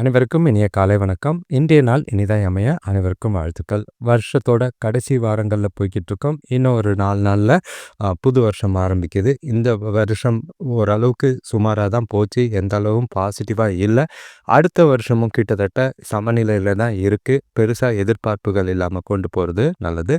அனைவருக்கும் இனிய காலை வணக்கம். இன்றைய நாள் இனிதாய் அமைய அனைவருக்கும் வாழ்த்துக்கள். வருஷத்தோட கடைசி வாரங்களில் போய்கிட்டு இருக்கோம். இன்னும் ஒரு 4 நாளில் புது வருஷம் ஆரம்பிக்குது. இந்த வருஷம் ஓரளவுக்கு சுமாராக தான் போச்சு. எந்த அளவும் பாசிட்டிவாக இல்லை. அடுத்த வருஷமும் கிட்டத்தட்ட சமநிலையில் தான் இருக்குது. பெருசாக எதிர்பார்ப்புகள் இல்லாமல் கொண்டு போகிறது நல்லது.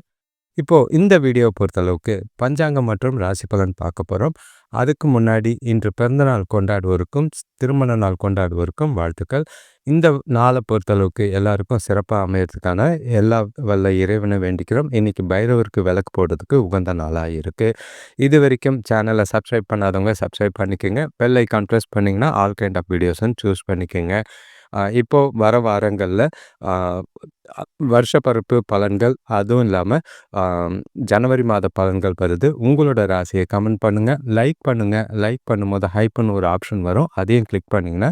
இப்போது இந்த வீடியோவை பொறுத்தளவுக்கு பஞ்சாங்கம் மற்றும் ராசி பலன் பார்க்க போகிறோம். அதுக்கு முன்னாடி இன்று பிறந்தநாள் கொண்டாடுவோருக்கும் திருமண நாள் கொண்டாடுவோருக்கும் வாழ்த்துக்கள். இந்த நாளை பொறுத்தளவுக்கு எல்லாருக்கும் சிறப்பாக அமையறதுக்கான எல்லா வல்ல இறைவனை வேண்டிக்கிறோம். இன்றைக்கி பைரவருக்கு விளக்கு போடுறதுக்கு உகந்த நாளாக இருக்குது. இது வரைக்கும் சேனலை சப்ஸ்கிரைப் பண்ணாதவங்க சப்ஸ்கிரைப் பண்ணிக்கோங்க. பெல் ஐக்கான் ப்ரெஸ் பண்ணிங்கன்னா ஆல் கைண்ட் ஆஃப் வீடியோஸ்ன்னு சூஸ் பண்ணிக்கோங்க. இப்போது வர வாரங்களில் வருஷப்பருப்பு பலன்கள், அதுவும் இல்லாமல் ஜனவரி மாத பலன்கள் வருது. உங்களோட ராசியை கமெண்ட் பண்ணுங்கள், லைக் பண்ணுங்கள். லைக் பண்ணும்போது ஹைப்னு ஒரு ஆப்ஷன் வரும், அதையும் கிளிக் பண்ணிங்கன்னா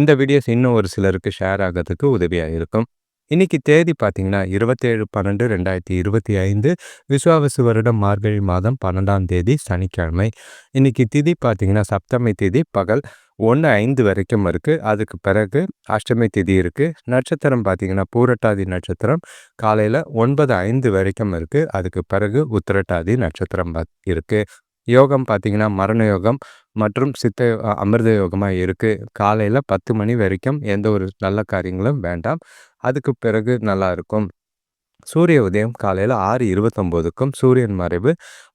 இந்த வீடியோஸ் இன்னும் ஒரு சிலருக்கு ஷேர் ஆகிறதுக்கு உதவியாக இருக்கும். இன்றைக்கி தேதி பார்த்திங்கன்னா 27/12/2025 விசுவாவசு வருடம் மார்கழி மாதம் 12ஆம் தேதி சனிக்கிழமை. இன்றைக்கி திதி பார்த்திங்கன்னா சப்தமி திதி பகல் 1:05 வரைக்கும் இருக்குது. அதுக்கு பிறகு அஷ்டமி திதி இருக்குது. நட்சத்திரம் பார்த்திங்கன்னா பூரட்டாதி நட்சத்திரம் காலையில் 9:05 வரைக்கும் இருக்குது. அதுக்கு பிறகு உத்திரட்டாதி நட்சத்திரம் இருக்குது. யோகம் பார்த்திங்கன்னா மரண யோகம் மற்றும் சித்த அமிர்த யோகமாக இருக்குது. காலையில் 10 மணி வரைக்கும் எந்த ஒரு நல்ல காரியங்களும் வேண்டாம். அதுக்கு பிறகு நல்லா இருக்கும். சூரிய உதயம் காலையில் 6:29க்கும் சூரியன் மறைவு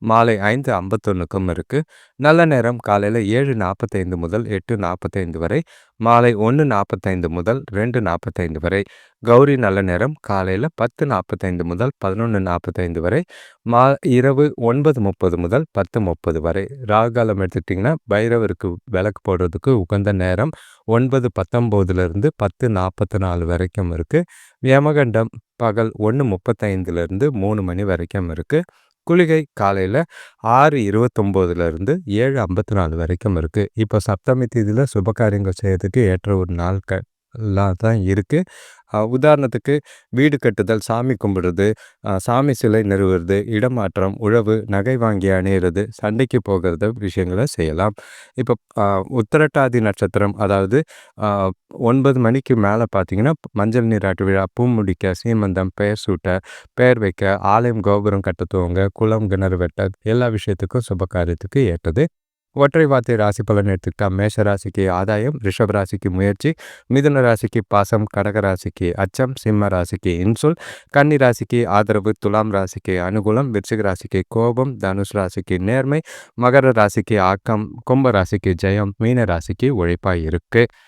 மாலை 5:51க்கும் இருக்குது. நல்ல நேரம் காலையில் 7:45 முதல் 8:45 வரை, மாலை 1:45 முதல் 2:45 வரை. கௌரி நல்ல நேரம் காலையில் 10:45 முதல் 11:45 வரை, இரவு 9:30 முதல் 10:30 வரை. ராகுகாலம் எடுத்துக்கிட்டிங்கன்னா பைரவருக்கு விளக்கு போடுறதுக்கு உகந்த நேரம் 9:19 10:44 வரைக்கும் இருக்குது. யமகண்டம் பகல் 1:35 3 மணி வரைக்கும் இருக்குது. குளிகை காலையில் 6:29 7:54 வரைக்கும் இருக்குது. இப்போ சப்தமி தேதியில் சுபகாரியங்கள் செய்யறதுக்கு ஏற்ற ஒரு நாட்கள்லாம் தான் இருக்குது. உதாரணத்துக்கு வீடு கட்டுதல், சாமி கும்பிடுறது, சாமி சிலை நிறுவுறது, இடமாற்றம், உழவு, நகை வாங்கி அணியிறது, சண்டைக்கு போகிறது விஷயங்களை செய்யலாம். இப்போ உத்திரட்டாதி நட்சத்திரம், அதாவது 9 மணிக்கு மேலே பார்த்திங்கன்னா மஞ்சள் நீராட்டு விழா, பூ முடிக்க, சீமந்தம், பெயர் சூட்ட, பெயர் வைக்க, ஆலயம் கோபுரம் கட்ட துவங்க, குளம் கிணறு வெட்ட, எல்லா விஷயத்துக்கும் சுபகாரியத்துக்கு ஏற்றது. ஒற்றை வார்த்தை ராசி பலன் எடுத்துக்கிட்டால் மேஷ ராசிக்கு ஆதாயம், ரிஷப ராசிக்கு முயற்சி, மிதுன ராசிக்கு பாசம், கடக ராசிக்கு அச்சம், சிம்ம ராசிக்கு இன்சொல், கன்னி ராசிக்கு ஆதரவு, துலாம் ராசிக்கு அனுகூலம், விருச்சிக ராசிக்கு கோபம், தனுஷ் ராசிக்கு நேர்மை, மகர ராசிக்கு ஆக்கம், கும்ப ராசிக்கு ஜெயம், மீன ராசிக்கு உழைப்பாக இருக்குது.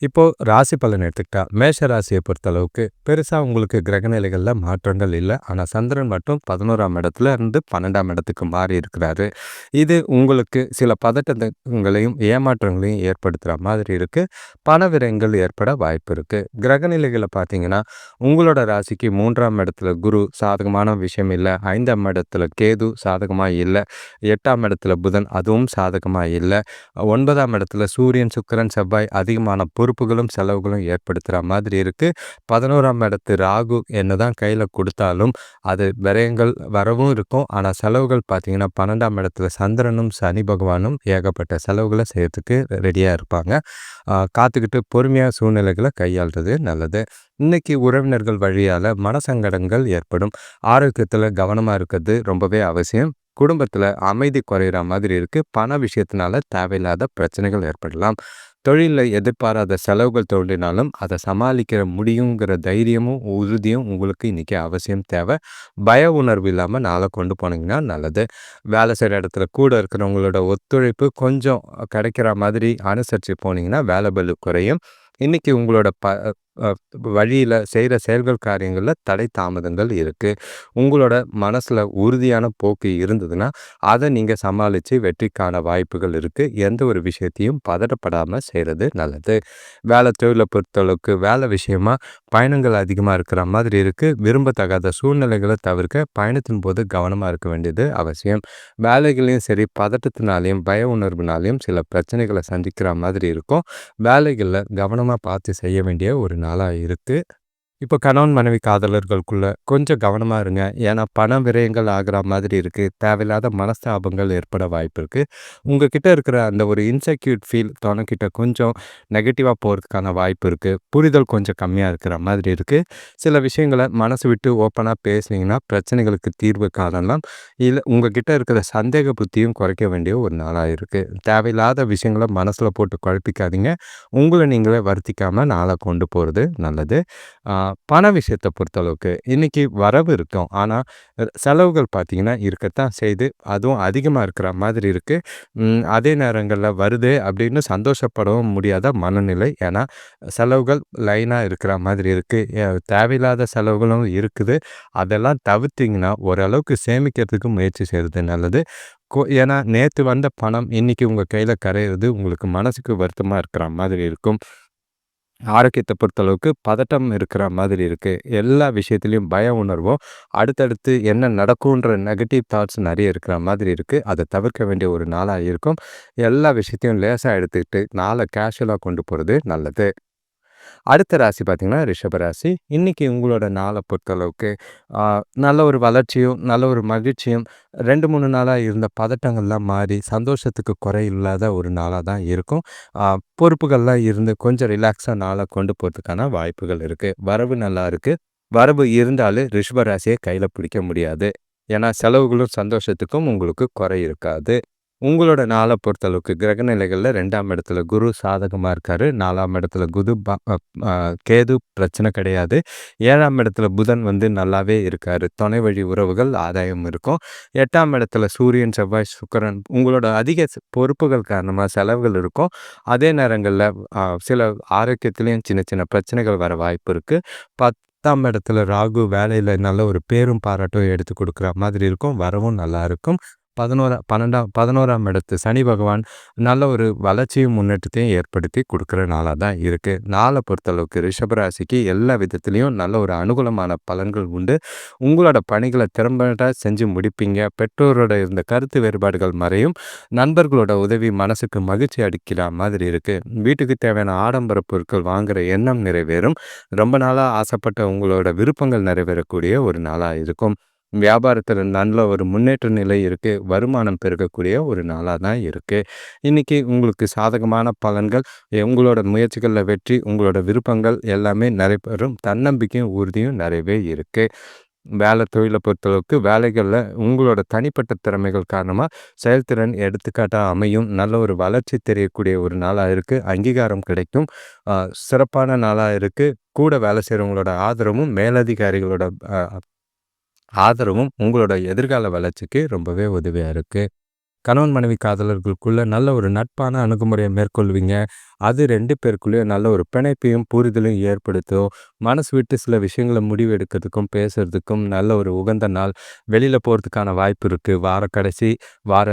இப்போது ராசி பலன் எடுத்துக்கிட்டா மேஷ ராசியை பொறுத்தளவுக்கு பெருசாக உங்களுக்கு கிரகநிலைகளில் மாற்றங்கள் இல்லை. ஆனால் சந்திரன் மட்டும் 11ஆம் இடத்துல இருந்து 12ஆம் இடத்துக்கு மாறி இருக்கிறாரு. இது உங்களுக்கு சில பதட்டங்களையும் ஏமாற்றங்களையும் ஏற்படுத்துகிற மாதிரி இருக்குது. பண விரயங்கள் ஏற்பட வாய்ப்பு இருக்குது. கிரகநிலைகளை பார்த்தீங்கன்னா உங்களோட ராசிக்கு 3ஆம் இடத்துல குரு சாதகமான விஷயம் இல்லை, 5ஆம் இடத்துல கேது சாதகமாக இல்லை, 8ஆம் இடத்துல புதன் அதுவும் சாதகமாக இல்லை, 9ஆம் இடத்துல சூரியன் சுக்கிரன் செவ்வாய் அதிகமான பொறுப்புகளும் செலவுகளும் ஏற்படுத்துகிற மாதிரி இருக்குது. 11ஆம் இடத்து ராகு என்னதான் கையில் கொடுத்தாலும் அது விரயங்கள் வரவும் இருக்கும். ஆனால் செலவுகள் பார்த்திங்கன்னா 12ஆம் இடத்துல சந்திரனும் சனி பகவானும் ஏகப்பட்ட செலவுகளை செய்யறதுக்கு ரெடியாக இருப்பாங்க. காத்துக்கிட்டு பொறுமையாக சூழ்நிலைகளை கையாளுறது நல்லது. இன்றைக்கி உறவினர்கள் வழியால் மனசங்கடங்கள் ஏற்படும். ஆரோக்கியத்தில் கவனமாக இருக்கிறது ரொம்பவே அவசியம். குடும்பத்தில் அமைதி குறையிற மாதிரி இருக்குது. பண விஷயத்தினால தேவையில்லாத பிரச்சனைகள் ஏற்படலாம். தொழிலில் எதிர்பாராத செலவுகள் தோன்றினாலும் அதை சமாளிக்கிற முடியுங்கிற தைரியமும் உறுதியும் உங்களுக்கு இன்றைக்கி அவசியம் தேவை. பய உணர்வு இல்லாமல் நாளை கொண்டு போனீங்கன்னா நல்லது. வேலை செய்கிற இடத்துல கூட இருக்கிறவங்களோட ஒத்துழைப்பு கொஞ்சம் கிடைக்கிற மாதிரி அனுசரித்து போனீங்கன்னா வேலை பளு குறையும். இன்றைக்கி உங்களோட வழியில் செய்கிற செயல்கள் காரியங்களில் தடை தாமதங்கள் இருக்குது. உங்களோட மனசில் உறுதியான போக்கு இருந்ததுன்னா அதை நீங்கள் சமாளித்து வெற்றிக்கான வாய்ப்புகள் இருக்குது. எந்த ஒரு விஷயத்தையும் பதட்டப்படாமல் செய்கிறது நல்லது. வேலை தொழிலை பொறுத்தளவுக்கு வேலை விஷயமாக பயணங்கள் அதிகமாக இருக்கிற மாதிரி இருக்குது. விரும்பத்தகாத சூழ்நிலைகளை தவிர்க்க பயணத்தின் போது கவனமாக இருக்க வேண்டியது அவசியம். வேலைகளையும் சரி பதட்டத்தினாலையும் பய உணர்வுனாலையும் சில பிரச்சனைகளை சந்திக்கிற மாதிரி இருக்கும். வேலைகளில் கவனமாக பார்த்து செய்ய வேண்டிய ஒரு நாளாக இருக்குது. இப்போ கணவன் மனைவி காதலர்களுக்குள்ள கொஞ்சம் கவனமா இருங்க. ஏன்னா பண விரயங்கள் ஆகுற மாதிரி இருக்கு. தேவையில்லாத மனஸ்தாபங்கள் ஏற்பட வாய்ப்பு இருக்கு. உங்ககிட்ட இருக்கிற அந்த ஒரு இன்செக்யூர் ஃபீல் தொணைக்கிட்ட கொஞ்சம் நெகட்டிவா போறதுக்கான வாய்ப்பு இருக்கு. புரிதல் கொஞ்சம் கம்மியா இருக்கிற மாதிரி இருக்கு. சில விஷயங்கள மனசு விட்டு ஓப்பனா பேசுனீங்கன்னா, பிரச்சனைகளுக்கு தீர்வு காணலாம். இல்ல உங்ககிட்ட இருக்கிற சந்தேக புத்தியும் குறைக்க வேண்டிய ஒரு நாளா இருக்கு. தேவையில்லாத விஷயங்கள மனசுல போட்டு குழப்பிக்காதீங்க. உங்கள நீங்களே வருத்திக்காம நாள கொண்டு போறது நல்லது. ஆ பண விஷயத்த பொறுத்தளவுக்கு இன்னைக்கு வரவு இருக்கும். ஆனா, செலவுகள் பார்த்தீங்கன்னா இருக்கத்தான் செய்யுது. அதுவும் அதிகமா இருக்கிற மாதிரி இருக்கு. அதே நேரங்கள்ல வருதே அப்படின்னு சந்தோஷப்படவும் முடியாத மனநிலை. ஏன்னா, செலவுகள் லைனா இருக்கிற மாதிரி இருக்கு. தேவையில்லாத செலவுகளும் இருக்குது. அதெல்லாம் தவிர்த்தீங்கன்னா, ஓரளவுக்கு சேமிக்கிறதுக்கு முயற்சி செய்றது நல்லது. ஏன்னா, நேத்து வந்த பணம் இன்னைக்கு உங்க கையில கரையிறது உங்களுக்கு மனசுக்கு வருத்தமா இருக்கிற மாதிரி இருக்கும். ஆரோக்கியத்த பொறுத்தளவுக்கு பதட்டம் இருக்கிற மாதிரி இருக்கு. எல்லா விஷயத்திலயும் பய உணர்வும், அடுத்தடுத்து என்ன நடக்குன்ற நெகட்டிவ் தாட்ஸ் நெறைய இருக்கிற மாதிரி இருக்கு. அத தவிர்க்க வேண்டிய ஒரு நாளா இருக்கும். எல்லா விஷயத்தையும் லேசா எடுத்துக்கிட்டு, நாள கேஷுவலா கொண்டு போறது நல்லது. அடுத்த ராசி பார்த்தீங்கன்னா, ரிஷப ராசி. இன்னைக்கு உங்களோட நாள பொறுத்தளவுக்கு, ஆ நல்ல ஒரு வளர்ச்சியும், நல்ல ஒரு மகிழ்ச்சியும் 2, 3 நாளா இருந்த பதட்டங்கள்லாம் மாறி, சந்தோஷத்துக்கு குறை இல்லாத ஒரு நாளா தான் இருக்கும். ஆ பொறுப்புகள்லாம் இருந்து கொஞ்சம் ரிலாக்ஸா நாள கொண்டு போறதுக்கான வாய்ப்புகள் இருக்கு. வரவு நல்லா இருக்கு. வரவு இருந்தாலும் ரிஷப ராசிய கையில பிடிக்க முடியாது. ஏன்னா, செலவுகளும் சந்தோஷத்துக்கும் உங்களுக்கு குறை இருக்காது. உங்களோட நாள பொறுத்தளவுக்கு கிரக நிலைகள்ல 2ஆம் இடத்துல குரு சாதகமா இருக்காரு. 4ஆம் இடத்துல குது ப அப் அ கேது பிரச்சனை கிடையாது. 7ஆம் இடத்துல புதன் வந்து நல்லாவே இருக்காரு. துணை வழி உறவுகள் ஆதாயம் இருக்கும். 8ஆம் இடத்துல சூரியன், செவ்வாய், சுக்கிரன் உங்களோட அதிக பொறுப்புகள் காரணமா செலவுகள் இருக்கும். அதே நேரங்கள்ல சில ஆரோக்கியத்திலயும் சின்ன சின்ன பிரச்சனைகள் வர வாய்ப்பு இருக்கு. 10ஆம் இடத்துல ராகு வேலையில நல்ல ஒரு பேரும் பாராட்டும் எடுத்து குடுக்குற மாதிரி இருக்கும். வரவும் நல்லா இருக்கும். 11ஆம் இடத்து சனி பகவான் நல்ல ஒரு வளர்ச்சியும் முன்னேற்றத்தையும் ஏற்படுத்தி குடுக்குற நாளா தான் இருக்கு. நாள பொறுத்தளவுக்கு ரிஷபராசிக்கு எல்லா விதத்திலயும் நல்ல ஒரு அனுகூலமான பலன்கள் உண்டு. உங்களோட பணிகள திறம்பட செஞ்சு முடிப்பீங்க. பெற்றோரோட இருந்த கருத்து வேறுபாடுகள் மறையும். நண்பர்களோட உதவி மனசுக்கு மகிழ்ச்சி அளிக்கிற மாதிரி இருக்கு. வீட்டுக்கு தேவையான ஆடம்பர பொருட்கள் வாங்குற எண்ணம் நிறைவேறும். ரொம்ப நாளா ஆசைப்பட்ட உங்களோட விருப்பங்கள் நிறைவேறக்கூடிய ஒரு நாளா இருக்கும். வியாபாரத்துல நல்ல ஒரு முன்னேற்ற நிலை இருக்கு. வருமானம் பெருகக்கூடிய ஒரு நாளா தான் இருக்கு. இன்னைக்கு உங்களுக்கு சாதகமான பலன்கள், உங்களோட முயற்சிகள்ல வெற்றி, உங்களோட விருப்பங்கள் எல்லாமே நடைபெறும். தன்னம்பிக்கையும், உறுதியும் நிறையவே இருக்கு. வேலை தொழில பொறுத்தளவுக்கு வேலைகள்ல உங்களோட தனிப்பட்ட திறமைகள் காரணமா செயல்திறன் எடுத்துக்காட்டா அமையும். நல்ல ஒரு வளர்ச்சி தெரியக்கூடிய ஒரு நாளா இருக்கு. அங்கீகாரம் கிடைக்கும். அ சிறப்பான நாளா இருக்கு. கூட வேலை செய்றவங்களோட ஆதரவும், மேலதிகாரிகளோட அ ஆதரவும் உங்களோட எதிர்கால வளர்ச்சிக்கு ரொம்பவே உதவியா இருக்கு. கணவன் மனைவி காதலர்களுக்குள்ள நல்ல ஒரு நட்பான அணுகுமுறையை மேற்கொள்வீங்க. அது 2 பேருக்குள்ளேயும் நல்ல ஒரு பிணைப்பையும், புரிதலையும் ஏற்படுத்தும். மனசு விட்டு சில விஷயங்கள முடிவு எடுக்கிறதுக்கும், பேசுறதுக்கும் நல்ல ஒரு உகந்த நாள். வெளியில போறதுக்கான வாய்ப்பு இருக்கு. வார கடைசி, வார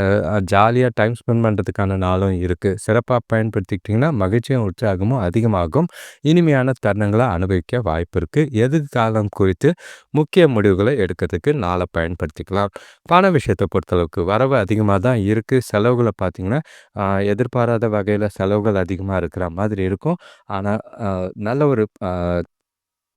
ஜாலியா டைம் ஸ்பெண்ட் பண்றதுக்கான நாளும் இருக்கு. சிறப்பா பயன்படுத்திக்கிட்டீங்கன்னா, மகிழ்ச்சியும், உற்சாகமும் அதிகமாகும். இனிமையான தருணங்கள அனுபவிக்க வாய்ப்பு இருக்கு. எதிர்காலம் குறித்து முக்கிய முடிவுகள எடுக்கிறதுக்கு நாள பயன்படுத்திக்கலாம். பண விஷயத்த பொறுத்தளவுக்கு வரவு அதிகமா தான் இருக்கு. செலவுகள பார்த்தீங்கன்னா, எதிர்பாராத வகையில செலவுகள் அதிகமா இருக்கிற மாதிரி இருக்கும். ஆனா, நல்ல ஒரு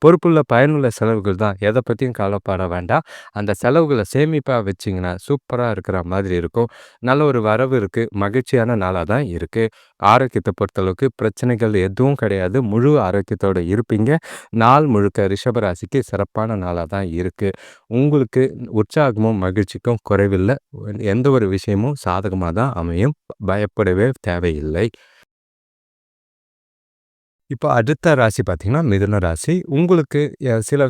பொறுப்புள்ள பயனுள்ள செலவுகள் தான். எத பத்தியும் கவலைப்பட வேண்டாம். அந்த செலவுகள சேமிப்பா வச்சீங்கன்னா, சூப்பரா இருக்கிற மாதிரி இருக்கும். நல்ல ஒரு வரவு இருக்கு. மகிழ்ச்சியான நாளா தான் இருக்கு. ஆரோக்கியத்த பொறுத்தளவுக்கு பிரச்சனைகள் எதுவும் கிடையாது. முழு ஆரோக்கியத்தோட இருப்பீங்க. நாள் முழுக்க ரிஷபராசிக்கு சிறப்பான நாளா தான் இருக்கு. உங்களுக்கு உற்சாகமும், மகிழ்ச்சிக்கும் குறைவில்ல. எந்த ஒரு விஷயமும் சாதகமா தான் அமையும். பயப்படவே தேவையில்லை. இப்போ அடுத்த ராசி பார்த்தீங்கன்னா, மிதுன ராசி. உங்களுக்கு சில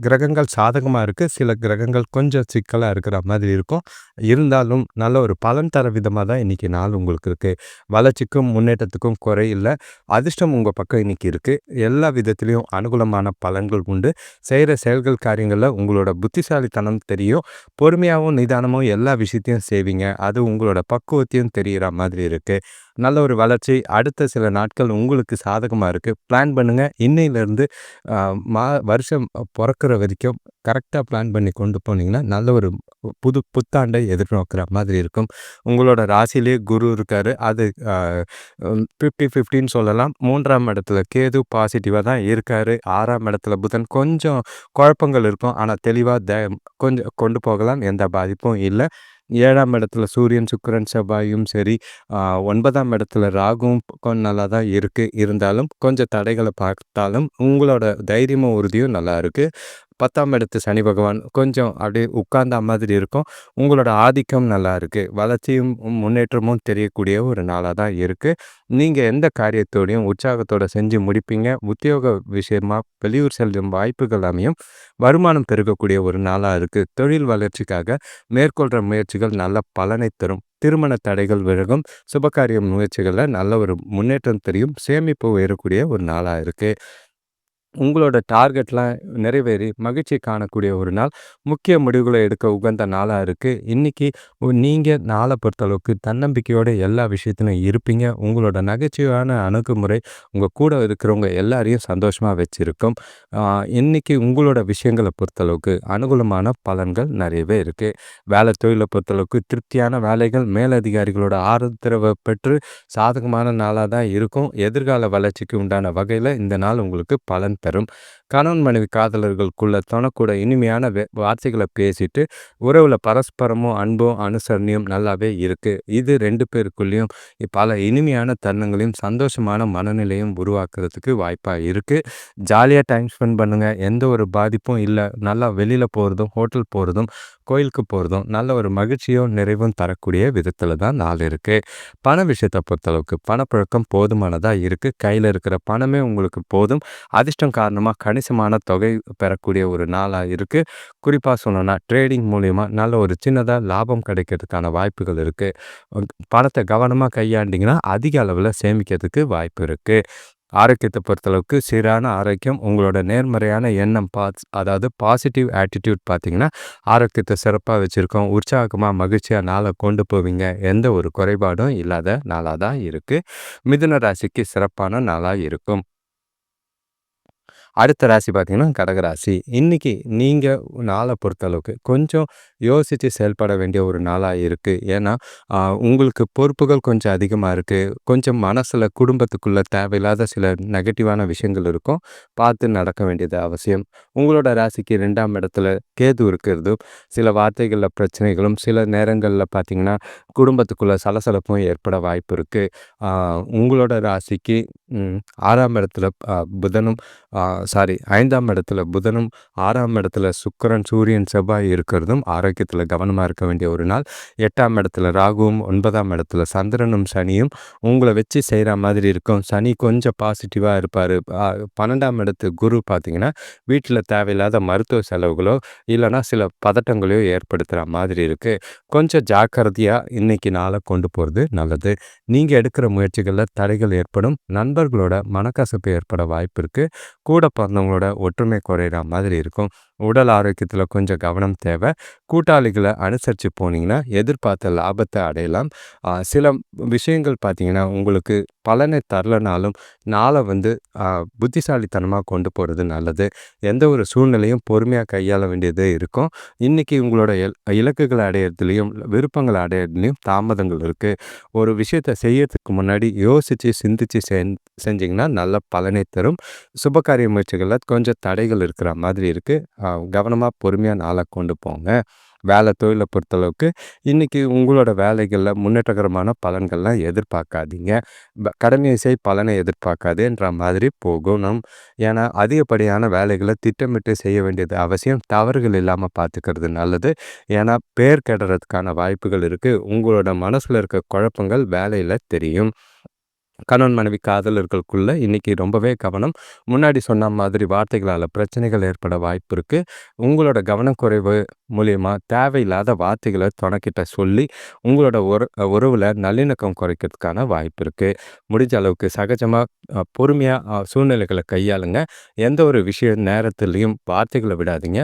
கிரகங்கள் சாதகமா இருக்கு. சில கிரகங்கள் கொஞ்சம் சிக்கலா இருக்கிற மாதிரி இருக்கும். இருந்தாலும் நல்ல ஒரு பலன் தர விதமா தான் இன்னைக்கு நாள் உங்களுக்கு இருக்கு. வளர்ச்சிக்கும், முன்னேற்றத்துக்கும் குறை இல்ல. அதிர்ஷ்டம் உங்க பக்கம் இன்னைக்கு இருக்கு. எல்லா விதத்திலயும் அனுகூலமான பலன்கள் உண்டு. செய்ற செயல்கள், காரியங்கள்ல உங்களோட புத்திசாலித்தனம் தெரியும். பொறுமையாவும், நிதானமும் எல்லா விஷயத்தையும் செய்வீங்க. அது உங்களோட பக்குவத்தையும் தெரியிற மாதிரி இருக்கு. நல்ல ஒரு வளர்ச்சி அடுத்த சில நாட்கள் உங்களுக்கு சாதகமா அதிகமா இருக்கு. பிளான் பண்ணுங்க. இன்னையிலிருந்து அ வருஷம் பொறக்கிற வரைக்கும் கரெக்ட்டா பிளான் பண்ணி கொண்டு போனீங்கன்னா, நல்ல ஒரு புத்தாண்டை எதிர்நோக்குற மாதிரி இருக்கும். உங்களோட ராசியிலேயே குரு இருக்காரு. அது அ 50-50ன்னு சொல்லலாம். 3ஆம் இடத்துல கேது பாசிட்டிவா தான் இருக்காரு. 6ஆம் இடத்துல புதன் கொஞ்சம் குழப்பங்கள் இருக்கும். ஆனா தெளிவா கொஞ்சம் கொண்டு போகலாம். எந்த பாதிப்பும் இல்ல. 7ஆம் இடத்துல சூரியன், சுக்கிரன், செவ்வாயும் சரி, 9ஆம் இடத்துல ராகுவும் கொஞ்சம் நல்லா தான் இருக்கு. இருந்தாலும் கொஞ்சம் தடைகள பார்த்தாலும் உங்களோட தைரியமும், உறுதியும் நல்லா இருக்கு. 10ஆம் இடத்து சனி பகவான் கொஞ்சம் அப்படியே உட்கார்ந்தா மாதிரி இருக்கும். உங்களோட ஆதிக்கம் நல்லா இருக்கு. வளர்ச்சியும், முன்னேற்றமும் தெரியக்கூடிய ஒரு நாளா தான் இருக்கு. நீங்க எந்த காரியத்தோடையும் உற்சாகத்தோட செஞ்சு முடிப்பீங்க. உத்தியோக விஷயமா வெளியூர் செல்லும் வாய்ப்புகள் அமையும். வருமானம் பெருகக்கூடிய ஒரு நாளா இருக்கு. தொழில் வளர்ச்சிக்காக மேற்கொள்ற முயற்சிகள் நல்ல பலனை தரும். திருமண தடைகள் விலகும். சுபகாரிய முயற்சிகள்ல நல்ல ஒரு முன்னேற்றம் தெரியும். சேமிப்பு உயரக்கூடிய ஒரு நாளா இருக்கு. உங்களோட டார்கெட்லாம் நிறைவேறி மகிழ்ச்சி காணக்கூடிய ஒரு நாள். முக்கிய முடிவுகள எடுக்க உகந்த நாளா இருக்கு. இன்னைக்கு நீங்க நாள பொறுத்தளவுக்கு தன்னம்பிக்கையோட எல்லா விஷயத்திலும் இருப்பீங்க. உங்களோட நகைச்சுவையான அணுகுமுறை உங்க கூட இருக்கிறவங்க எல்லாரையும் சந்தோஷமா வச்சிருக்கும். ஆ இன்னைக்கு உங்களோட விஷயங்கள பொறுத்தளவுக்கு அனுகூலமான பலன்கள் நிறையவே இருக்கு. வேலை தொழில பொறுத்தளவுக்கு திருப்தியான வேலைகள், மேலதிகாரிகளோட ஆதரவ பெற்று சாதகமான நாளா தான் இருக்கும். எதிர்கால வளர்ச்சிக்கு உண்டான வகையில இந்த நாள் உங்களுக்கு பலன் தரும். கணவன் மனைவி காதலர்களுக்குள்ள தொணக்கூட இனிமையான வார்த்தைகள பேசிட்டு, உறவுல பரஸ்பரமும் அன்பும், அனுசரணையும் நல்லாவே இருக்கு. இது 2 பேருக்குள்ளயும் பல இனிமையான தருணங்களையும், சந்தோஷமான மனநிலையும் உருவாக்குறதுக்கு வாய்ப்பா இருக்கு. ஜாலியா டைம் ஸ்பெண்ட் பண்ணுங்க. எந்த ஒரு பாதிப்பும் இல்ல. நல்லா வெளியில போறதும், ஹோட்டல் போறதும், கோயிலுக்கு போறதும் நல்ல ஒரு மகிழ்ச்சியும், நிறைவும் தரக்கூடிய விதத்துல தான் நாள் இருக்கு. பண விஷயத்த பொறுத்தளவுக்கு பணப்புழக்கம் போதுமானதா இருக்கு. கையில இருக்கிற பணமே உங்களுக்கு போதும். அதிர்ஷ்டம் காரணமா கணிசமான தொகை பெறக்கூடிய ஒரு நாளா இருக்கு. குறிப்பா சொல்லணும்னா ட்ரேடிங் மூலியமா நல்ல ஒரு சின்னதா லாபம் கிடைக்கிறதுக்கான வாய்ப்புகள் இருக்கு. பணத்த கவனமா கையாண்டீங்கன்னா, அதிக அளவுல சேமிக்கிறதுக்கு வாய்ப்பு இருக்கு. ஆரோக்கியத்த பொறுத்தளவுக்கு சீரான ஆரோக்கியம், உங்களோட நேர்மறையான எண்ணம் அதாவது பாசிட்டிவ் ஆட்டிட்யூட் பார்த்தீங்கன்னா, ஆரோக்கியத்த சிறப்பா வச்சிருக்கும். உற்சாகமா, மகிழ்ச்சியா நாள கொண்டு போவீங்க. எந்த ஒரு குறைபாடும் இல்லாத நாளா தான் இருக்கு. மிதுன ராசிக்கு சிறப்பான நாளா இருக்கும். அடுத்த ராசி பார்த்தீங்கன்னா, கடகராசி. இன்னைக்கு நீங்க நாள பொறுத்தளவுக்கு கொஞ்சம் யோசிச்சு செயல்பட வேண்டிய ஒரு நாளா இருக்கு. ஏன்னா, அ உங்களுக்கு பொறுப்புகள் கொஞ்சம் அதிகமா இருக்கு. கொஞ்சம் மனசுல குடும்பத்துக்குள்ள தேவையில்லாத சில நெகட்டிவான விஷயங்கள் இருக்கும். பார்த்து நடக்க வேண்டியது அவசியம். உங்களோட ராசிக்கு 2ஆம் இடத்துல கேது இருக்கிறதும், சில வார்த்தைகள்ல பிரச்சனைகளும், சில நேரங்கள்ல பார்த்தீங்கன்னா, குடும்பத்துக்குள்ள சலசலப்பும் ஏற்பட வாய்ப்பு இருக்கு. அ உங்களோட ராசிக்கு 6ஆம் இடத்துல புதனும் ஆ சாரி 5ஆம் இடத்துல புதனும், 6ஆம் இடத்துல சுக்கிரன், சூரியன், செவ்வாய் இருக்கிறதும் ஆரோக்கியத்துல கவனமா இருக்க வேண்டிய ஒரு நாள். 8ஆம் இடத்துல ராகுவும், 9ஆம் இடத்துல சந்திரனும், சனியும் உங்கள வச்சு செய்ற மாதிரி இருக்கும். சனி கொஞ்சம் பாசிட்டிவா இருப்பாரு. 12ஆம் இடத்து குரு பார்த்தீங்கன்னா, வீட்ல தேவையில்லாத மருத்துவ செலவுகளோ, இல்லன்னா சில பதட்டங்களையோ ஏற்படுத்துற மாதிரி இருக்கு. கொஞ்சம் ஜாக்கிரதையா இன்னைக்கு நாள கொண்டு போறது நல்லது. நீங்க எடுக்கிற முயற்சிகள்ல தடைகள் ஏற்படும். நண்பர்களோட மனக்கசப்பு ஏற்பட வாய்ப்பு இருக்கு. கூட பிறந்தவங்களோட ஒற்றுமை குறையிற மாதிரி இருக்கும். உடல் ஆரோக்கியத்துல கொஞ்சம் கவனம் தேவை. கூட்டாளிகள அனுசரிச்சு போனீங்கன்னா, எதிர்பார்த்த லாபத்த அடையலாம். சில விஷயங்கள் பார்த்தீங்கன்னா, உங்களுக்கு பலனை தரலனாலும், நாள வந்து புத்திசாலித்தனமா கொண்டு போறது நல்லது. எந்த ஒரு சூழ்நிலையும் பொறுமையா கையாள வேண்டியது இருக்கும். இன்னைக்கு உங்களோட இலக்குகள அடையறதுலயும், விருப்பங்கள அடையறதுலயும் தாமதங்கள் இருக்கு. ஒரு விஷயத்த செய்யறதுக்கு முன்னாடி யோசிச்சு, சிந்திச்சு செஞ்சீங்கன்னா, நல்ல பலனை தரும். சுபகாரிய முயற்சிகள்ல கொஞ்சம் தடைகள் இருக்கிற மாதிரி இருக்கு. கவனமா, பொறுமையா நாள கொண்டு போங்க. வேலை தொழில பொறுத்தளவுக்கு, இன்னைக்கு உங்களோட வேலைகள்ல முன்னேற்றகரமான பலன்கள்லாம் எதிர்பார்க்காதீங்க. கடமையை செய் பலனை எதிர்பார்க்காதேன்ற மாதிரி போகணும். ஏன்னா, அதிகப்படியான வேலைகள திட்டமிட்டு செய்ய வேண்டியது அவசியம். தவறுகள் இல்லாம பார்த்துக்கிறது நல்லது. ஏன்னா, பேர் கெடறதுக்கான வாய்ப்புகள் இருக்கு. உங்களோட மனசுல இருக்க குழப்பங்கள் வேலையில தெரியும். கணவன் மனைவி காதலர்களுக்குள்ள இன்னைக்கு ரொம்பவே கவனம். முன்னாடி சொன்ன மாதிரி வார்த்தைகளால பிரச்சனைகள் ஏற்பட வாய்ப்பு இருக்கு. உங்களோட கவனக்குறைவு மூலியமா தேவையில்லாத வார்த்தைகள துணைக்கிட்ட சொல்லி, உங்களோட உறவுல நல்லிணக்கம் குறைக்கிறதுக்கான வாய்ப்பு இருக்கு. முடிஞ்ச அளவுக்கு சகஜமா, பொறுமையா சூழ்நிலைகள கையாளுங்க. எந்த ஒரு நேரத்திலயும் வார்த்தைகள விடாதீங்க.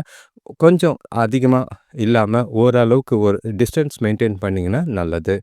கொஞ்சம் அதிகமா இல்லாம ஓரளவுக்கு ஒரு டிஸ்டன்ஸ் மெயின்டெயின் பண்ணீங்கன்னா நல்லது.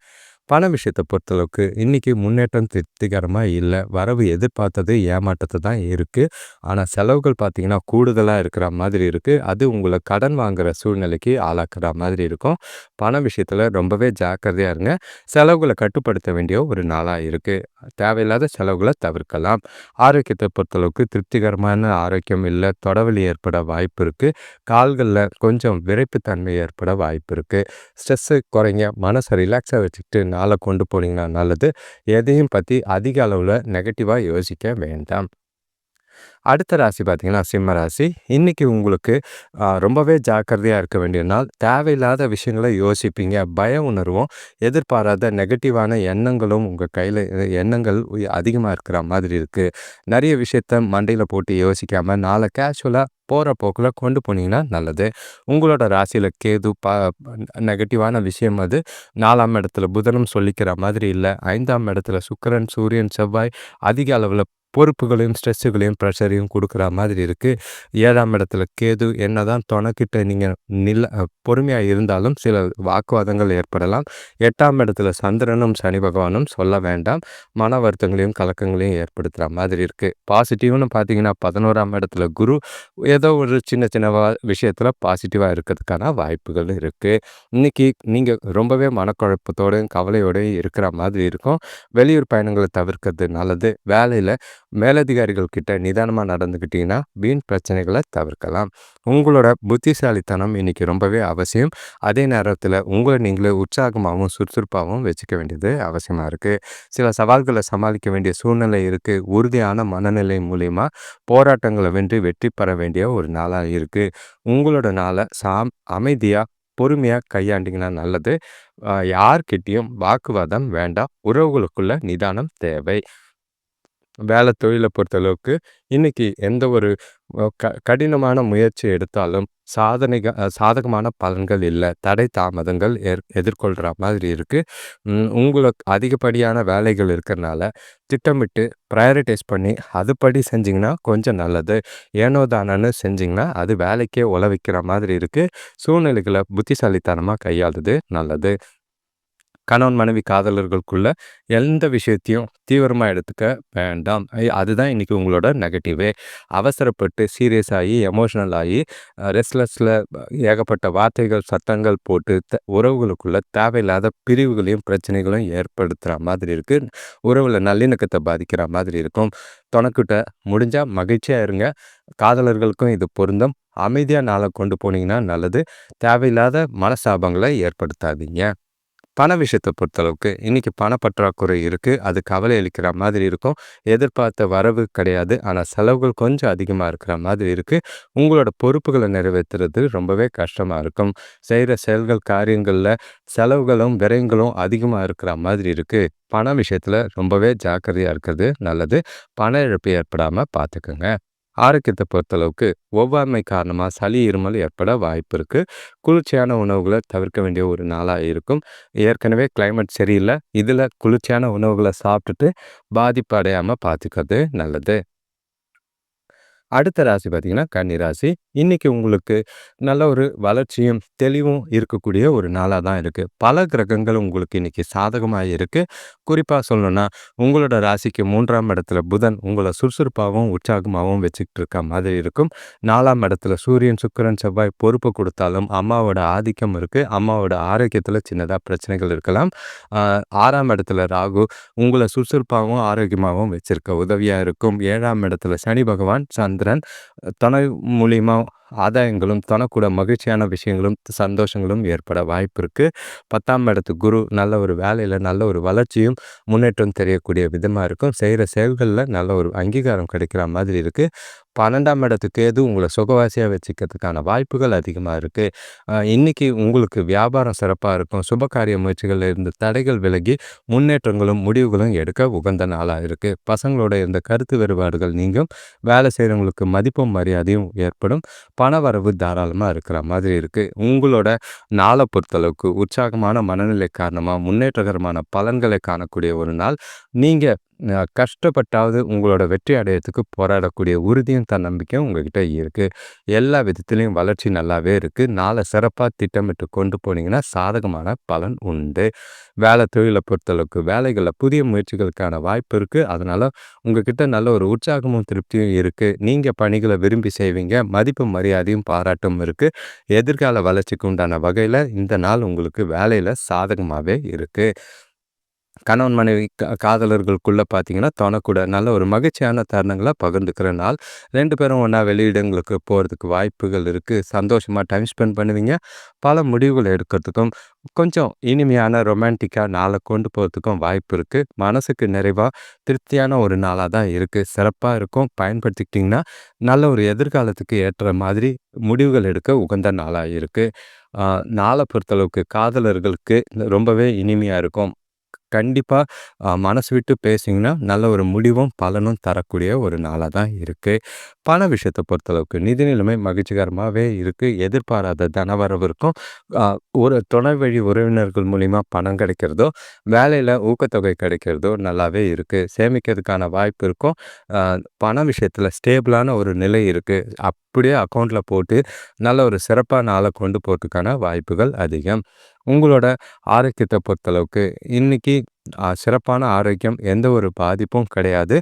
பண விஷயத்த பொறுத்தளவுக்கு இன்னைக்கு முன்னேற்றம் திருப்திகரமா இல்ல. வரவு எதிர்பார்த்தது ஏமாற்றத்த தான் இருக்கு. ஆனா செலவுகள் பார்த்தீங்கன்னா, கூடுதலா இருக்கிற மாதிரி இருக்கு. அது உங்கள கடன் வாங்குற சூழ்நிலைக்கு ஆளாக்குற மாதிரி இருக்கும். பண விஷயத்துல ரொம்பவே ஜாக்கிரதையா இருங்க. செலவுகள கட்டுப்படுத்த வேண்டிய ஒரு நாளா இருக்கு. தேவையில்லாத செலவுகள தவிர்க்கலாம். ஆரோக்கியத்த பொறுத்தளவுக்கு திருப்திகரமான ஆரோக்கியம் இல்ல. தொடைவலி ஏற்பட வாய்ப்பு இருக்கு. கால்கள்ல கொஞ்சம் விறைப்புத்தன்மை ஏற்பட வாய்ப்பு இருக்கு. ஸ்ட்ரெஸ்ஸு குறைங்க. மனச ரிலாக்ஸா வச்சுக்கிட்டு நாள கொண்டு போனீங்கன்னா நல்லது. எதையும் பத்தி அதிக அளவுல நெகட்டிவா யோசிக்க வேண்டாம். அடுத்த ராசி பார்த்தீங்கன்னா, சிம்ம ராசி. இன்னைக்கு உங்களுக்கு ரொம்பவே ஜாக்கிரதையா இருக்க வேண்டிய நாள். தேவையில்லாத விஷயங்கள யோசிப்பீங்க. பய உணர்வும், எதிர்பாராத நெகட்டிவான எண்ணங்களும் உங்க கையில எண்ணங்கள் அதிகமா இருக்கிற மாதிரி இருக்கு. நெறைய விஷயத்த மண்டையில போட்டு யோசிக்காம, நாள கேஷுவலா போற போக்குல கொண்டு போனீங்கன்னா நல்லது. உங்களோட ராசியில கேது நெகட்டிவான விஷயம் அது. 4ஆம் இடத்துல புதனும் சொல்லிக்கிற மாதிரி இல்ல. 5ஆம் இடத்துல சுக்கிரன், சூரியன், செவ்வாய் அதிக அளவுல பொறுப்புகளையும், ஸ்ட்ரெஸ்ஸுகளையும், ப்ரெஷரையும் குடுக்குற மாதிரி இருக்கு. 7ஆம் இடத்துல கேது என்னதான் தொணக்கிட்ட நீங்க பொறுமையா இருந்தாலும் சில வாக்குவாதங்கள் ஏற்படலாம். 8ஆம் இடத்துல சந்திரனும், சனி பகவானும் சொல்ல வேண்டாம். மன வருத்தங்களையும், கலக்கங்களையும் ஏற்படுத்துற மாதிரி இருக்கு. பாசிட்டிவ்னு பார்த்தீங்கன்னா, 11ஆம் இடத்துல குரு ஏதோ ஒரு சின்ன சின்ன விஷயத்துல பாசிட்டிவா இருக்கிறதுக்கான வாய்ப்புகள் இருக்கு. இன்னைக்கு நீங்க ரொம்பவே மனக்குழப்பத்தோடையும், கவலையோடையும் இருக்கிற மாதிரி இருக்கும். வெளியூர் பயணங்கள தவிர்க்கிறது நல்லது. வேலையில மேலதிகாரிகள் கிட்ட நிதானமா நடந்துக்கிட்டீங்கன்னா, வீண் பிரச்சனைகள தவிர்க்கலாம். உங்களோட புத்திசாலித்தனம் இன்னைக்கு ரொம்பவே அவசியம். அதே நேரத்துல உங்கள நீங்களே உற்சாகமாவும், சுறுசுறுப்பாவும் வச்சுக்க வேண்டியது அவசியமா இருக்கு. சில சவால்கள சமாளிக்க வேண்டிய சூழ்நிலை இருக்கு. உறுதியான மனநிலை மூலியமா போராட்டங்கள வென்று வெற்றி பெற வேண்டிய ஒரு நாளா இருக்கு. உங்களோட நாள அமைதியா, பொறுமையா கையாண்டீங்கன்னா நல்லது. யார்கிட்டயும் வாக்குவாதம் வேண்டாம். உறவுகளுக்குள்ள நிதானம் தேவை. வேலை தொழில பொறுத்தளவுக்கு, இன்னைக்கு எந்த ஒரு கடினமான முயற்சி எடுத்தாலும், சாதகமான பலன்கள் இல்ல. தடை தாமதங்கள் எதிர்கொள்ற மாதிரி இருக்கு. உங்களுக்கு அதிகப்படியான வேலைகள் இருக்கறனால, திட்டமிட்டு பிரையாரிடைஸ் பண்ணி, அதுபடி செஞ்சீங்கன்னா கொஞ்சம் நல்லது. ஏனோ தானோன்னு செஞ்சீங்கன்னா, அது வேலைக்கே உழ வைக்கிற மாதிரி இருக்கு. சூழ்நிலைகள புத்திசாலித்தனமா கையாள்றது நல்லது. கணவன் மனைவி காதலர்களுக்குள்ள எந்த விஷயத்தையும் தீவிரமா எடுத்துக்க வேண்டாம். அதுதான் இன்னைக்கு உங்களோட நெகட்டிவே. அவசரப்பட்டு சீரியஸ் ஆகி, எமோஷனல் ஆகி, ரெஸ்ட்லெஸ்ல ஏகப்பட்ட வார்த்தைகள், சத்தங்கள் போட்டு உறவுகளுக்குள்ள தேவையில்லாத பிரிவுகளையும், பிரச்சனைகளையும் ஏற்படுத்துற மாதிரி இருக்கு. உறவுல நல்லிணக்கத்த பாதிக்கிற மாதிரி இருக்கும். தொணக்கிட்ட முடிஞ்சா மகிழ்ச்சியா இருங்க. காதலர்களுக்கும் இது பொருந்தும். அமைதியா நாள கொண்டு போனீங்கன்னா நல்லது. தேவையில்லாத மனஸ்தாபங்கள ஏற்படுத்தாதீங்க. பண விஷயத்த பொறுத்தளவுக்கு இன்னைக்கு பணப்பற்றாக்குறை இருக்கு. அது கவலை அளிக்கிற மாதிரி இருக்கும். எதிர்பார்த்த வரவு கிடையாது. ஆனா செலவுகள் கொஞ்சம் அதிகமா இருக்கிற மாதிரி இருக்கு. உங்களோட பொறுப்புகள நிறைவேத்துறது ரொம்பவே கஷ்டமா இருக்கும். செய்ற செயல்கள், காரியங்கள்ல செலவுகளும், விரயங்களும் அதிகமா இருக்கிற மாதிரி இருக்கு. பண விஷயத்துல ரொம்பவே ஜாக்கிரதையா இருக்கிறது நல்லது. பண இழப்பு ஏற்படாம பார்த்துக்கங்க. ஆரோக்கியத்த பொறுத்தளவுக்கு ஒவ்வாமை காரணமா சளி, இருமல் ஏற்பட வாய்ப்பு இருக்கு. குளிர்ச்சியான உணவுகள தவிர்க்க வேண்டிய ஒரு நாளா இருக்கும். ஏற்கனவே கிளைமேட் சரியில்ல. இதுல குளிர்ச்சியான உணவுகள சாப்பிட்டுட்டு பாதிப்பு அடையாம பார்த்துக்கிறது நல்லது. அடுத்த ராசி பார்த்தீங்கன்னா, கன்னி ராசி. இன்னைக்கு உங்களுக்கு நல்ல ஒரு வளர்ச்சியும், தெளிவும் இருக்கக்கூடிய ஒரு நாளா தான் இருக்கு. பல கிரகங்கள் உங்களுக்கு இன்னைக்கு சாதகமா இருக்கு. குறிப்பா சொல்லணும்னா, உங்களோட ராசிக்கு 3ஆம் இடத்துல புதன் உங்கள சுறுசுறுப்பாவும், உற்சாகமாவும் வச்சுக்கிட்டு இருக்க மாதிரி இருக்கும். 4ஆம் இடத்துல சூரியன், சுக்கிரன், செவ்வாய் பொறுப்பு குடுத்தாலும், அம்மாவோட ஆதிக்கம் இருக்கு. அம்மாவோட ஆரோக்கியத்துல சின்னதா பிரச்சனைகள் இருக்கலாம். ஆ 6ஆம் இடத்துல ராகு உங்கள சுறுசுறுப்பாவும், ஆரோக்கியமாவும் வச்சிருக்க உதவியா இருக்கும். 7ஆம் இடத்துல சனி பகவான், சந்திரன் துணை மூலியமா ஆதாயங்களும், தனக்கூட மகிழ்ச்சியான விஷயங்களும், சந்தோஷங்களும் ஏற்பட வாய்ப்பு இருக்கு. 10ஆம் இடத்து குரு நல்ல ஒரு வேலையில நல்ல ஒரு வளர்ச்சியும், முன்னேற்றம் தெரியக்கூடிய விதமா இருக்கும். செய்ற செயல்கள்ல நல்ல ஒரு அங்கீகாரம் கிடைக்கிற மாதிரி இருக்கு. 12ஆம் இடத்து கேது உங்கள சுகவாசியா வச்சுக்கிறதுக்கான வாய்ப்புகள் அதிகமா இருக்கு. இன்னைக்கு உங்களுக்கு வியாபாரம் சிறப்பா இருக்கும். சுபகாரிய முயற்சிகள்ல இருந்து தடைகள் விலகி, முன்னேற்றங்களும், முடிவுகளும் எடுக்க உகந்த நாளா இருக்கு. பசங்களோட இருந்த கருத்து வேறுபாடுகள் நீங்கும். வேலை செய்றவங்களுக்கு மதிப்பும், மரியாதையும் ஏற்படும். பணவரவு தாராளமா இருக்கிற மாதிரி இருக்கு. உங்களோட நாள பொறுத்தளவுக்கு உற்சாகமான மனநிலை காரணமா முன்னேற்றகரமான பலன்களை காணக்கூடிய ஒரு நாள். நீங்க கஷ்டப்பட்டாவது உங்களோட வெற்றி அடையறதுக்கு போராடக்கூடிய உறுதியும், தன்னம்பிக்கையும் உங்ககிட்ட இருக்கு. எல்லா விதத்திலயும் வளர்ச்சி நல்லாவே இருக்கு. நாள சிறப்பா திட்டமிட்டு கொண்டு போனீங்கன்னா, சாதகமான பலன் உண்டு. தொழில பொறுத்தளவுக்கு வேலைகள்ல புதிய முயற்சிகளுக்கான வாய்ப்பு இருக்கு. அதனால உங்ககிட்ட நல்ல ஒரு உற்சாகமும், திருப்தியும் இருக்கு. நீங்க பணிகள விரும்பி செய்வீங்க. மதிப்பு, மரியாதையும், பாராட்டும் இருக்கு. எதிர்கால வளர்ச்சிக்கு உண்டான வகையில இந்த நாள் உங்களுக்கு வேலையில சாதகமாவே இருக்கு. கணவன் மனைவி காதலர்களுக்குள்ள பார்த்தீங்கன்னா, தொணக்கூட நல்ல ஒரு மகிழ்ச்சியான தருணங்கள பகிர்ந்துக்கிற நாள். 2 பேரும் ஒண்ணா வெளியிடங்களுக்கு போறதுக்கு வாய்ப்புகள் இருக்கு. சந்தோஷமா டைம் ஸ்பெண்ட் பண்ணுவீங்க. பல முடிவுகள் எடுக்கிறதுக்கும், கொஞ்சம் இனிமையான ரொமான்டிக்கா நாள கொண்டு போறதுக்கும் வாய்ப்பு இருக்கு. மனசுக்கு நிறைவா, திருப்தியான ஒரு நாளா தான் இருக்கு. சிறப்பா இருக்கும். பயன்படுத்திக்கிட்டீங்கன்னா, நல்ல ஒரு எதிர்காலத்துக்கு ஏற்ற மாதிரி முடிவுகள் எடுக்க உகந்த நாளா இருக்கு. அ நாள பொறுத்தளவுக்கு காதலர்களுக்கு ரொம்பவே இனிமையா இருக்கும். கண்டிப்பா மனசு விட்டு பேசிங்கன்னா, நல்ல ஒரு முடிவும், பலனும் தரக்கூடிய ஒரு நாளா தான் இருக்கு. பண விஷயத்த பொறுத்தளவுக்கு நிதி நிலைமை மகிழ்ச்சிகரமாவே இருக்கு. எதிர்பாராத தனவரவு இருக்கும். அ ஒரு துணை வழி உறவினர்கள் மூலியமா பணம் கிடைக்கிறதோ, வேலையில ஊக்கத்தொகை கிடைக்கிறதோ நல்லாவே இருக்கு. சேமிக்கிறதுக்கான வாய்ப்பு இருக்கும். அ பண விஷயத்துல ஸ்டேபிளான ஒரு நிலை இருக்கு. அப்படியே அக்கவுண்ட்ல போட்டு நல்ல ஒரு சிறப்பான நாள கொண்டு போறதுக்கான வாய்ப்புகள் அதிகம். உங்களோட ஆரோக்கியத்த பொறுத்தளவுக்கு இன்னைக்கு சிறப்பான ஆரோக்கியம், எந்த ஒரு பாதிப்பும் கிடையாது.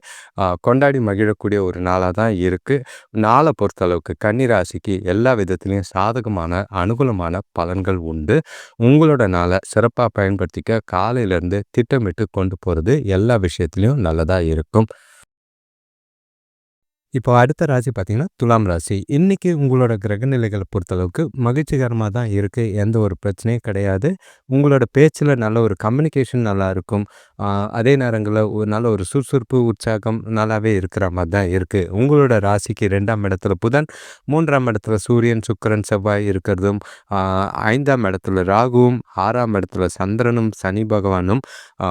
கொண்டாடி மகிழக்கூடிய ஒரு நாளா தான் இருக்கு. நாள பொறுத்தளவுக்கு கன்னி ராசிக்கு எல்லா விதத்திலயும் சாதகமான, அனுகூலமான பலன்கள் உண்டு. உங்களோட நாள சிறப்பா பயன்படுத்திக்க காலையிலேருந்து திட்டமிட்டு கொண்டு போறது எல்லா விஷயத்திலயும் நல்லதா இருக்கும். இப்போ அடுத்த ராசி பார்த்தீங்கன்னா, துலாம் ராசி. இன்னைக்கு உங்களோட கிரகநிலைகள பொறுத்தளவுக்கு மகிழ்ச்சிகரமா தான் இருக்கு. எந்த ஒரு பிரச்சனையும் கிடையாது. உங்களோட பேச்சுல நல்ல ஒரு கம்யூனிகேஷன் நல்லா இருக்கும். அ அதே நேரங்கள்ல ஒரு நல்ல ஒரு சுறுசுறுப்பு, உற்சாகம் நல்லாவே இருக்கிற மாரி தான் இருக்கு. உங்களோட ராசிக்கு 2ஆம் இடத்துல புதன், 3ஆம் இடத்துல சூரியன், சுக்கிரன், செவ்வாய் இருக்கிறதும், அ 5ஆம் இடத்துல ராகுவும், 6ஆம் இடத்துல சந்திரனும், சனி பகவானும்,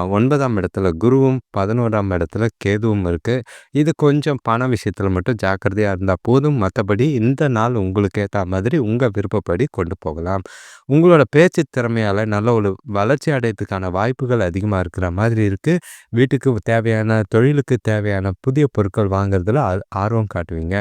9ஆம் இடத்துல குருவும், 11ஆம் இடத்துல கேதுவும் இருக்கு. இது கொஞ்சம் பண விஷயத்துல மட்டும் ஜாக்கிரதையா இருந்தா போதும். மத்தபடி இந்த நாள் உங்களுக்கு ஏத்தா மாதிரி உங்க விருப்பப்படி கொண்டு போகலாம். உங்களோட பேச்சு திறமையால நல்ல ஒரு வளர்ச்சி அடையறதுக்கான வாய்ப்புகள் அதிகமா இருக்கிற மாதிரி இருக்கு. வீட்டுக்கு தேவையான, தொழிலுக்கு தேவையான புதிய பொருட்கள் வாங்குறதுல ஆர்வம் காட்டுவீங்க.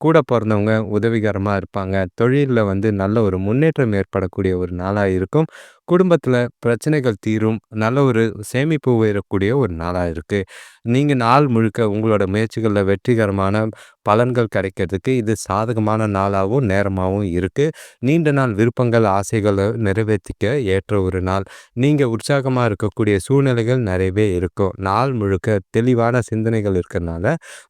கூட பொறந்தவங்க உதவிகரமா இருப்பாங்க. தொழில்ல நல்ல ஒரு முன்னேற்றம் ஏற்படக்கூடிய ஒரு நாளா இருக்கும். குடும்பத்தில பிரச்சனைகள் தீரும். நல்ல ஒரு சேமிப்பு உயரக்கூடிய ஒரு நாளா இருக்கு. நீங்க நாள் முழுக்க உங்களோட முயற்சிகள்ல வெற்றிகரமான பலன்கள் கிடைக்கிறதுக்கு இது சாதகமான நாளாவும், நேரமாவும் இருக்கு. நீண்ட நாள் விருப்பங்கள், ஆசைகள நிறைவேத்திக்க ஏற்ற ஒரு நாள். நீங்க உற்சாகமா இருக்கக்கூடிய சூழ்நிலைகள் நிறையவே இருக்கும். நாள் முழுக்க தெளிவான சிந்தனைகள் இருக்கறனால,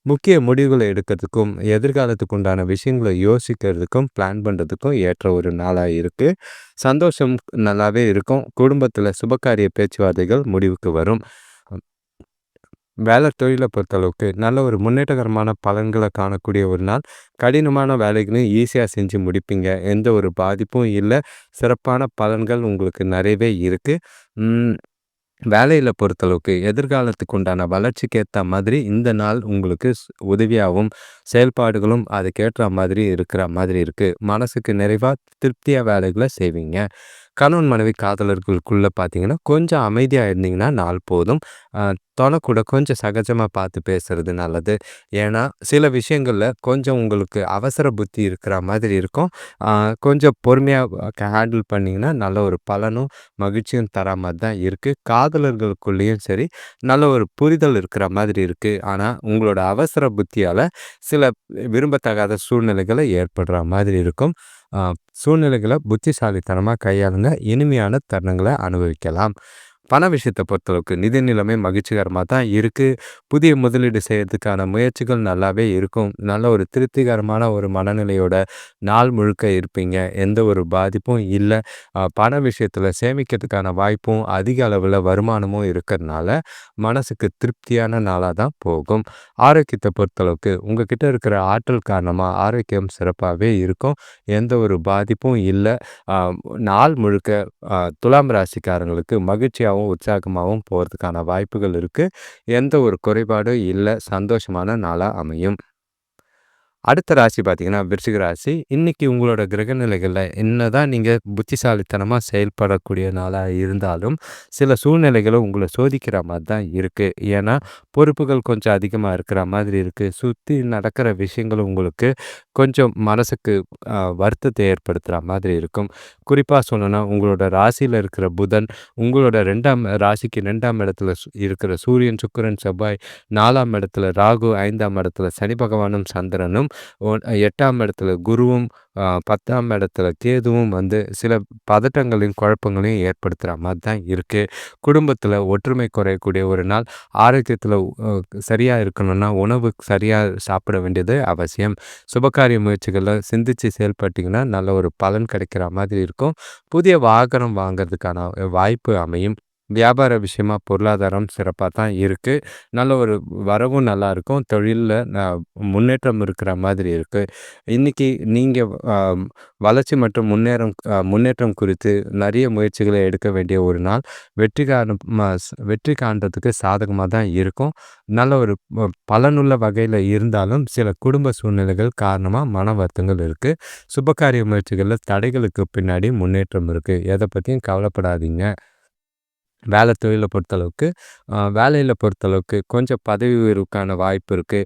முக்கிய முடிவுகள எடுக்கிறதுக்கும், எதிர்காலத்துக்கு உண்டான விஷயங்கள யோசிக்கிறதுக்கும், பிளான் பண்றதுக்கும் ஏற்ற ஒரு நாளா இருக்கு. சந்தோஷம் நல்லாவே இருக்கும். குடும்பத்தில சுபகாரிய பேச்சுவார்த்தைகள் முடிவுக்கு வரும். தொழில பொறுத்தளவுக்கு நல்ல ஒரு முன்னேற்றகரமான பலன்கள காணக்கூடிய ஒரு நாள். கடினமான வேலைகளையும் ஈஸியா செஞ்சு முடிப்பீங்க. எந்த ஒரு பாதிப்பும் இல்ல. சிறப்பான பலன்கள் உங்களுக்கு நிறையவே இருக்கு. ம். வேலையில பொறுத்தளவுக்கு எதிர்காலத்துக்கு உண்டான வளர்ச்சிக்கு ஏத்த மாதிரி இந்த நாள் உங்களுக்கு உதவியாவும், செயல்பாடுகளும் அதுக்கேற்ற மாதிரி இருக்கிற மாதிரி இருக்கு. மனசுக்கு நிறைவா, திருப்தியா வேலைகள செய்வீங்க. கணவன் மனைவி காதலர்களுக்குள்ள பார்த்தீங்கன்னா, கொஞ்சம் அமைதியா இருந்தீங்கன்னா நாள் போதும். அ தொண கூட கொஞ்சம் சகஜமா பார்த்து பேசுறது நல்லது. ஏன்னா, சில விஷயங்கள்ல கொஞ்சம் உங்களுக்கு அவசர புத்தி இருக்கிற மாதிரி இருக்கும். அ கொஞ்சம் பொறுமையா ஹேண்டில் பண்ணீங்கன்னா, நல்ல ஒரு பலனும், மகிழ்ச்சியும் தரா மாரி தான் இருக்கு. காதலர்களுக்குள்ளேயும் சரி, நல்ல ஒரு புரிதல் இருக்கிற மாதிரி இருக்கு. ஆனா, உங்களோட அவசர புத்தியால சில விரும்பத்தகாத சூழ்நிலைகள ஏற்படுற மாதிரி இருக்கும். அ சூழ்நிலைகள புத்திசாலித்தனமா கையாளுங்க. இனிமையான தருணங்கள அனுபவிக்கலாம். பண விஷயத்த பொறுத்தளவுக்கு நிதி நிலைமை மகிழ்ச்சிகரமா தான் இருக்கு. புதிய முதலீடு செய்யறதுக்கான முயற்சிகள் நல்லாவே இருக்கும். நல்ல ஒரு திருப்திகரமான ஒரு மனநிலையோட நாள் முழுக்க இருப்பீங்க. எந்த ஒரு பாதிப்பும் இல்ல. பண விஷயத்துல சேமிக்கிறதுக்கான வாய்ப்பும், அதிக அளவுல வருமானமும் இருக்கறனால, மனசுக்கு திருப்தியான நாளா தான் போகும். ஆரோக்கியத்த பொறுத்தளவுக்கு உங்ககிட்ட இருக்கிற ஆற்றல் காரணமா ஆரோக்கியம் சிறப்பாவே இருக்கும். எந்த ஒரு பாதிப்பும் இல்ல. அ நாள் முழுக்க துலாம் ராசிக்காரங்களுக்கு மகிழ்ச்சியாவும், உற்சாகமாவும் போறதுக்கான வாய்ப்புகள் இருக்கு. எந்த ஒரு குறைபாடும் இல்ல. சந்தோஷமான நாளா அமையும். அடுத்த ராசி பார்த்தீங்கன்னா, விருச்சிக ராசி. இன்னைக்கு உங்களோட கிரக நிலைகள்ல என்னதான் நீங்க புத்திசாலித்தனமா செயல்படக்கூடிய நாளா இருந்தாலும், சில சூழ்நிலைகள உங்கள சோதிக்கிற மாரி தான் இருக்கு. ஏன்னா, பொறுப்புகள் கொஞ்சம் அதிகமா இருக்கிற மாதிரி இருக்கு. சுத்தி நடக்கிற விஷயங்கள் உங்களுக்கு கொஞ்சம் மனசுக்கு வருத்தத்தை ஏற்படுத்துற மாதிரி இருக்கும். குறிப்பா சொல்லணும்னா, உங்களோட ராசியில இருக்கிற புதன், உங்களோட 2ஆம் ராசிக்கு 2ஆம் இடத்துல இருக்கிற சூரியன், சுக்கிரன், செவ்வாய், 4ஆம் இடத்துல ராகு, 5ஆம் இடத்துல சனி பகவானும், சந்திரனும் 8ஆம் இடத்துல குருவும், 10ஆம் இடத்துல கேதுவும் வந்து சில பதட்டங்களையும், குழப்பங்களையும் ஏற்படுத்துற மாரி தான் இருக்கு. குடும்பத்தில ஒற்றுமை குறையக்கூடிய ஒரு நாள். ஆரோக்கியத்தில சரியா இருக்கணும்னா, உணவு சரியா சாப்பிட வேண்டியது அவசியம். சுபகாரிய முயற்சிகள்ல சிந்திச்சு செயல்பட்டீங்கன்னா, நல்ல ஒரு பலன் கிடைக்கிற மாதிரி இருக்கும். புதிய வாகனம் வாங்குறதுக்கான வாய்ப்பு அமையும். வியாபார விஷயமா பொருளாதாரம் சிறப்பா தான் இருக்கு. நல்ல ஒரு வரவும் நல்லாயிருக்கும். தொழில்ல முன்னேற்றம் இருக்கிற மாதிரி இருக்கு. இன்னைக்கு நீங்க அ வளர்ச்சி மற்றும் முன்னேற்றம் குறித்து நெறைய முயற்சிகள எடுக்க வேண்டிய ஒரு நாள். வெற்றி காண்றதுக்கு சாதகமா தான் இருக்கும். நல்ல ஒரு பலனுள்ள வகையில இருந்தாலும், சில குடும்ப சூழ்நிலைகள் காரணமா மன வருத்தங்கள் இருக்கு. சுபகாரிய முயற்சிகள்ல தடைகளுக்கு பின்னாடி முன்னேற்றம் இருக்கு. எத பத்தியும் கவலைப்படாதீங்க. வேலையில பொறுத்தளவுக்கு கொஞ்சம் பதவி உயர்வுக்கான வாய்ப்பு இருக்கு.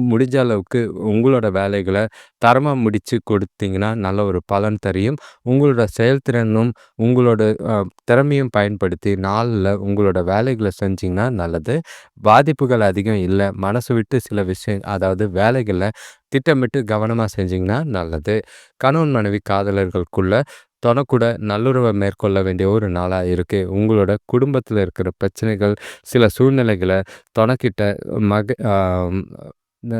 முடிஞ்ச அளவுக்கு உங்களோட வேலைகள தரமா முடிச்சு கொடுத்தீங்கன்னா, நல்ல ஒரு பலன் தெரியும். உங்களோட செயல்திறனும், உங்களோட அ திறமையும் பயன்படுத்தி நாள்ல உங்களோட வேலைகள செஞ்சீங்கன்னா நல்லது. பாதிப்புகள் அதிகம் இல்ல. மனசு விட்டு சில அதாவது வேலைகள திட்டமிட்டு கவனமா செஞ்சீங்கன்னா நல்லது. கணவன் மனைவி காதலர்களுக்குள்ள தொணக்கூட நல்லுறவ மேற்கொள்ள வேண்டிய ஒரு நாளா இருக்கு. உங்களோட குடும்பத்தில இருக்கிற பிரச்சனைகள், சில சூழ்நிலைகள தொணக்கிட்ட மக ஆ ந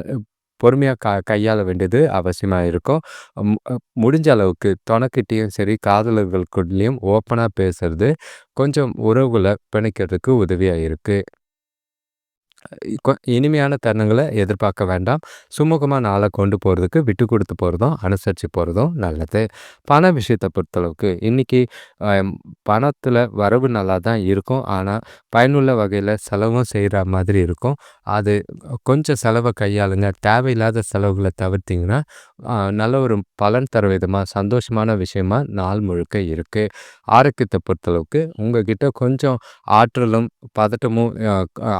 பொறுமையா கையாள வேண்டியது அவசியமா இருக்கும். ம் அ முடிஞ்ச அளவுக்கு தொணக்கிட்டயும் சரி, காதலர்களுக்குள்ளயும் ஓப்பனா பேசுறது கொஞ்சம் உறவுகள பிணைக்கிறதுக்கு உதவியா இருக்கு. இனிமையான தருணங்கள எதிர்பார்க்க வேண்டாம். சுமூகமா நாள கொண்டு போறதுக்கு விட்டு குடுத்து போறதும், அனுசரிச்சு போறதும் நல்லது. பண விஷயத்த பொறுத்தளவுக்கு இன்னைக்கு அ பணத்தில வரவு நல்லா தான் இருக்கும். ஆனா, பயனுள்ள வகையில செலவும் செய்ற மாதிரி இருக்கும். அது கொஞ்சம் செலவ கையாளுங்க. தேவையில்லாத செலவுகள தவிர்த்தீங்கன்னா, நல்ல ஒரு பலன் தர விதமா, சந்தோஷமான விஷயமா நாள் முழுக்க இருக்கு. ஆரோக்கியத்த பொறுத்தளவுக்கு உங்ககிட்ட கொஞ்சம் ஆற்றலும், பதட்டமும்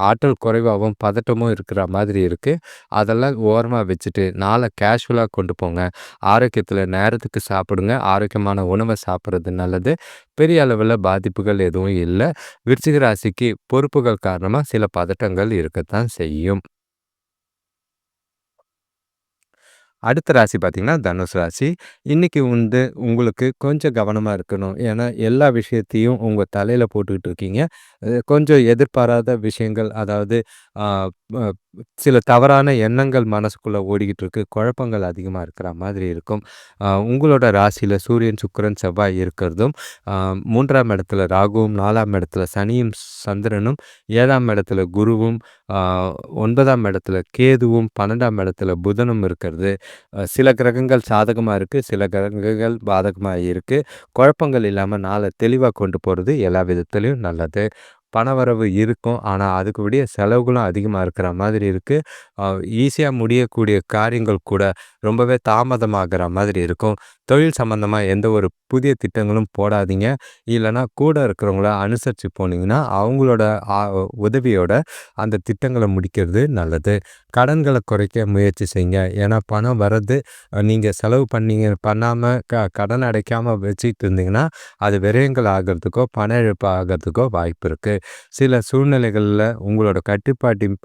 ஆற்றல் குறைவாவும், பதட்டமும் இருக்கிற மாதிரி இருக்கு. அதெல்லாம் ஓரமா வச்சுட்டு, நாள கேஷுவலா கொண்டு போங்க. ஆரோக்கியத்தில நேரத்துக்கு சாப்பிடுங்க. ஆரோக்கியமான உணவ சாப்பிடுறது நல்லது. பெரிய அளவுல பாதிப்புகள் எதுவும் இல்ல. விருச்சிக ராசிக்கு பொறுப்புகள் காரணமா சில பதட்டங்கள் இருக்கத்தான் செய்யும். அடுத்த ராசி பார்த்தீங்கன்னா, தனுசு ராசி. இன்னைக்கு வந்து உங்களுக்கு கொஞ்சம் கவனமா இருக்கணும். ஏன்னா, எல்லா விஷயத்தையும் உங்க தலையில போட்டுக்கிட்டு இருக்கீங்க. கொஞ்சம் எதிர்பாராத விஷயங்கள், அதாவது ஆ ப சில தவறான எண்ணங்கள் மனசுக்குள்ள ஓடிக்கிட்டு இருக்கு. குழப்பங்கள் அதிகமா இருக்கிற மாதிரி இருக்கும். உங்களோட ராசியில சூரியன், சுக்கிரன், செவ்வாய் இருக்கிறதும், 3ஆம் இடத்துல ராகுவும், 4ஆம் இடத்துல சனியும், சந்திரனும், 7ஆம் இடத்துல குருவும், ஆ 9ஆம் இடத்துல கேதுவும், 12ஆம் இடத்துல புதனும் இருக்கிறது. சில கிரகங்கள் சாதகமா இருக்கு. சில கிரகங்கள் பாதகமா இருக்கு. குழப்பங்கள் இல்லாம நாள தெளிவா கொண்டு போறது எல்லா விதத்திலயும் நல்லது. பணவரவு இருக்கும். ஆனா, அதுக்கு விடிய செலவுகளும் அதிகமா இருக்கிற மாதிரி இருக்கு. அ ஈஸியா முடியக்கூடிய காரியங்கள் கூட ரொம்பவே தாமதமாகுற மாதிரி இருக்கும். தொழில் சம்மந்தமா எந்த ஒரு புதிய திட்டங்களும் போடாதீங்க. இல்லன்னா கூட இருக்கிறவங்கள அனுசரிச்சு போனீங்கன்னா, அவங்களோட ஆ உதவியோட அந்த திட்டங்கள முடிக்கிறது நல்லது. கடன்கள குறைக்க முயற்சி செய்யுங்க. ஏன்னா, பணம் வரது நீங்க செலவு பண்ணாம கடன் அடைக்காம வச்சுட்டு இருந்தீங்கன்னா, அது விரயங்கள் ஆகறதுக்கோ, பண இழப்பு ஆகறதுக்கோ வாய்ப்பு இருக்கு. சில சூழ்நிலைகள்ல உங்களோட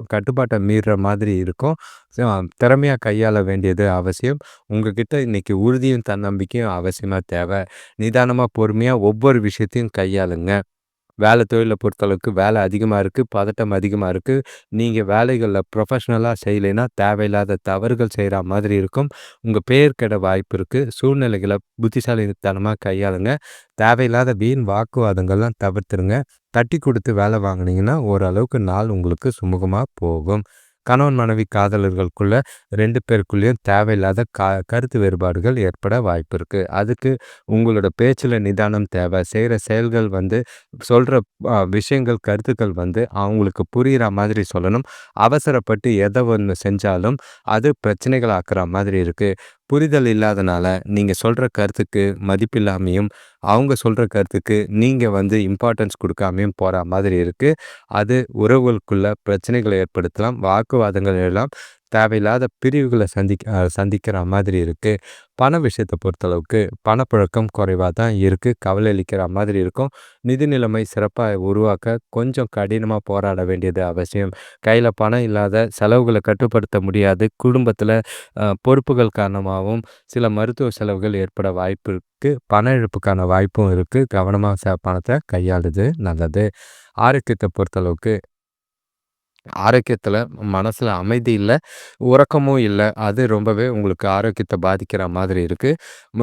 கட்டுப்பாட்ட மீறுற மாதிரி இருக்கும். திறமையா கையாள வேண்டியது அவசியம். உங்ககிட்ட இன்னைக்கு உறுதியும், தன்னம்பிக்கையும் அவசியமா தேவ. நிதானமா, பொறுமையா ஒவ்வொரு விஷயத்தையும் கையாளுங்க. தொழில பொறுத்தளவுக்கு வேலை அதிகமா இருக்கு. பதட்டம் அதிகமா இருக்கு. நீங்க வேலைகள்ல ப்ரொஃபஷனலா செய்யலைன்னா, தேவையில்லாத தவறுகள் செய்ற மாதிரி இருக்கும். உங்க பெயர் கெட வாய்ப்பு இருக்கு. சூழ்நிலைகள புத்திசாலித்தனமா கையாளுங்க. தேவையில்லாத வீண் வாக்குவாதங்கள்லாம் தவிர்த்துருங்க. தட்டி குடுத்து வேலை வாங்குனீங்கன்னா, ஓரளவுக்கு நாள் உங்களுக்கு சுமூகமா போகும். கணவன் மனைவி காதலர்களுக்குள்ள 2 பேருக்குள்ளேயும் தேவையில்லாத கருத்து வேறுபாடுகள் ஏற்பட வாய்ப்பு இருக்கு. அதுக்கு உங்களோட பேச்சுல நிதானம் தேவை. செய்ற செயல்கள் வந்து சொல்ற விஷயங்கள், கருத்துக்கள் வந்து அவங்களுக்கு புரியிற மாதிரி சொல்லணும். அவசரப்பட்டு எத ஒண்ணு செஞ்சாலும் அது பிரச்சனைகள் ஆக்குற மாதிரி இருக்கு. புரிதல் இல்லாதனால நீங்க சொல்ற கருத்துக்கு மதிப்பில்லாமையும், அவங்க சொல்ற கருத்துக்கு நீங்க வந்து இம்பார்ட்டன்ஸ் குடுக்காமயும் போற மாதிரி இருக்கு. அது உறவுகளுக்குள்ள பிரச்சனைகளை ஏற்படுத்தலாம். வாக்குவாதங்கள் எழலாம். தேவையில்லாத பிரிவுகள சந்திக்கிற மாதிரி இருக்கு. பண விஷயத்த பொறுத்தளவுக்கு பணப்புழக்கம் குறைவா தான் இருக்கு. கவலை அளிக்கிற மாதிரி இருக்கும். நிதி நிலைமை சிறப்பா உருவாக்க கொஞ்சம் கடினமா போராட வேண்டியது அவசியம். கையில பணம் இல்லாத செலவுகள கட்டுப்படுத்த முடியாது. குடும்பத்தில பொறுப்புகள் காரணமாகவும் சில மருத்துவ செலவுகள் ஏற்பட வாய்ப்பு இருக்கு. பண இழப்புக்கான வாய்ப்பும் இருக்கு. கவனமா பணத்த கையாளுறது நல்லது. ஆரோக்கியத்த பொறுத்தளவுக்கு ஆரோக்கியத்துல மனசுல அமைதி இல்ல, உறக்கமும் இல்ல. அது ரொம்பவே உங்களுக்கு ஆரோக்கியத்த பாதிக்கிற மாதிரி இருக்கு. ம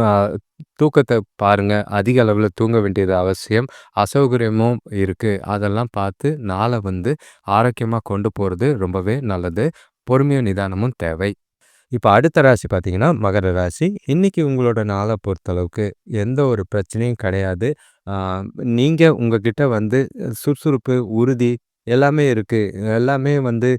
தூக்கத்த பாருங்க. அதிக அளவுல தூங்க வேண்டியது அவசியம். அசௌகரியமும் இருக்கு. அதெல்லாம் பார்த்து நாள வந்து ஆரோக்கியமா கொண்டு போறது ரொம்பவே நல்லது. பொறுமையும் நிதானமும் தேவை. இப்ப அடுத்த ராசி பார்த்தீங்கன்னா, மகர ராசி. இன்னைக்கு உங்களோட நாள பொறுத்தளவுக்கு எந்த ஒரு பிரச்சனையும் கிடையாது. ஆ நீங்க உங்ககிட்ட வந்து சுறுசுறுப்பு, உறுதி எல்லாமே இருக்கு. எல்லாமே வந்து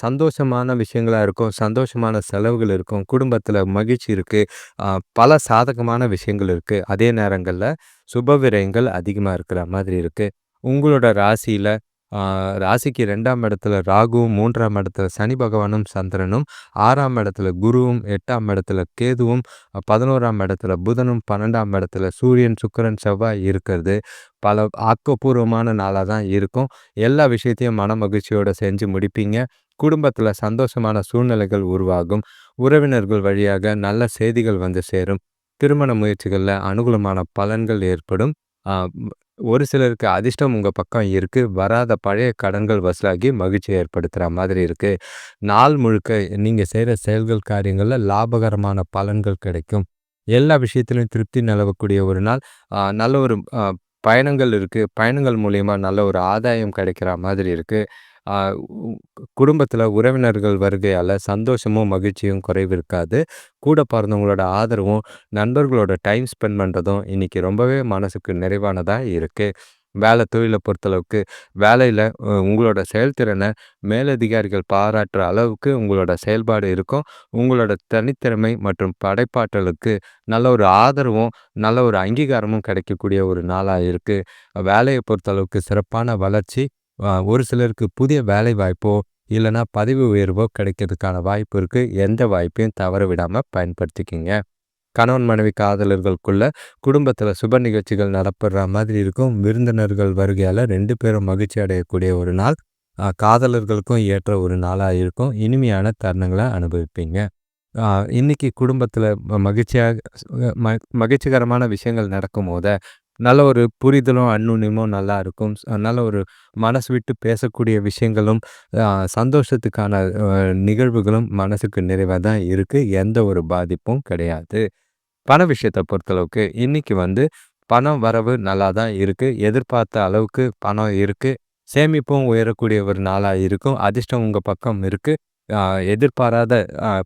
சந்தோஷமான விஷயங்களா இருக்கும். சந்தோஷமான செலவுகள் இருக்கும். குடும்பத்தில மகிழ்ச்சி இருக்கு. அ பல சாதகமான விஷயங்கள் இருக்கு. அதே நேரங்கள்ல சுப விரயங்கள் அதிகமா இருக்கிற மாதிரி இருக்கு. உங்களோட ராசியில ஆ ராசிக்கு 2ஆம் இடத்துல ராகுவும், 3ஆம் இடத்துல சனி பகவானும், சந்திரனும், 6ஆம் இடத்துல குருவும், 8ஆம் இடத்துல கேதுவும், 11ஆம் இடத்துல புதனும், 12ஆம் இடத்துல சூரியன், சுக்கிரன், செவ்வாய் இருக்கிறது. பல ஆக்கப்பூர்வமான நாளா தான் இருக்கும். எல்லா விஷயத்தையும் மனமகிழ்ச்சியோட செஞ்சு முடிப்பீங்க. குடும்பத்தில சந்தோஷமான சூழ்நிலைகள் உருவாகும். உறவினர்கள் வழியாக நல்ல செய்திகள் வந்து சேரும். திருமண முயற்சிகள்ல அனுகூலமான பலன்கள் ஏற்படும். ஆ ஒரு சிலருக்கு அதிர்ஷ்டம் உங்க பக்கம் இருக்கு. வராத பழைய கடன்கள் வசூலாகி மகிழ்ச்சிய ஏற்படுத்துற மாதிரி இருக்கு. நாள் முழுக்க நீங்க செய்ற செயல்கள், காரியங்கள்ல லாபகரமான பலன்கள் கிடைக்கும். எல்லா விஷயத்திலும் திருப்தி நிலவக்கூடிய ஒரு நாள். நல்ல ஒரு பயணங்கள் இருக்கு. பயணங்கள் மூலியமா நல்ல ஒரு ஆதாயம் கிடைக்கிற மாதிரி இருக்கு. ஆ உ குடும்பத்தில உறவினர்கள் வருகையால சந்தோஷமும், மகிழ்ச்சியும் குறைவு இருக்காது. கூட பொறந்தவங்களோட ஆதரவும், நண்பர்களோட டைம் ஸ்பெண்ட் பண்றதும் இன்னைக்கு ரொம்பவே மனசுக்கு நிறைவானதா இருக்கு. தொழில பொறுத்தளவுக்கு வேலையில உங்களோட செயல்திறன மேலதிகாரிகள் பாராட்டுற அளவுக்கு உங்களோட செயல்பாடு இருக்கும். உங்களோட தனித்திறமை மற்றும் படைப்பாற்றலுக்கு நல்ல ஒரு ஆதரவும், நல்ல ஒரு அங்கீகாரமும் கிடைக்கக்கூடிய ஒரு நாளா இருக்கு. வேலைய பொறுத்தளவுக்கு சிறப்பான வளர்ச்சி, ஒரு சிலருக்கு புதிய வேலை வாய்ப்போ, இல்லன்னா பதவி உயர்வோ கிடைக்கிறதுக்கான வாய்ப்பு இருக்கு. எந்த வாய்ப்பையும் தவற விடாம பயன்படுத்திக்கங்க. கணவன் மனைவி காதலர்களுக்குள்ள குடும்பத்துல சுப நிகழ்ச்சிகள் நடப்படுற மாதிரி இருக்கும். விருந்தினர்கள் வருகையால 2 பேரும் மகிழ்ச்சி அடையக்கூடிய ஒரு நாள். காதலர்களுக்கும் ஏற்ற ஒரு நாளா இருக்கும். இனிமையான தருணங்கள அனுபவிப்பீங்க. ஆ இன்னைக்கு குடும்பத்துல மகிழ்ச்சியா மகிழ்ச்சிகரமான விஷயங்கள் நடக்கும்போத, நல்ல ஒரு புரிதலும், அந்யோன்யமும் நல்லா இருக்கும். நல்ல ஒரு மனசு விட்டு பேசக்கூடிய விஷயங்களும், அ சந்தோஷத்துக்கான நிகழ்வுகளும் மனசுக்கு நிறைவா தான் இருக்கு. எந்த ஒரு பாதிப்பும் கிடையாது. பண விஷயத்த பொறுத்தளவுக்கு இன்னைக்கு வந்து பணம் வரவு நல்லா தான் இருக்கு. எதிர்பார்த்த அளவுக்கு பணம் இருக்கு. சேமிப்பும் உயரக்கூடிய ஒரு நாளா இருக்கும். அதிர்ஷ்டம் உங்க பக்கம் இருக்கு. அ எதிர்பாராத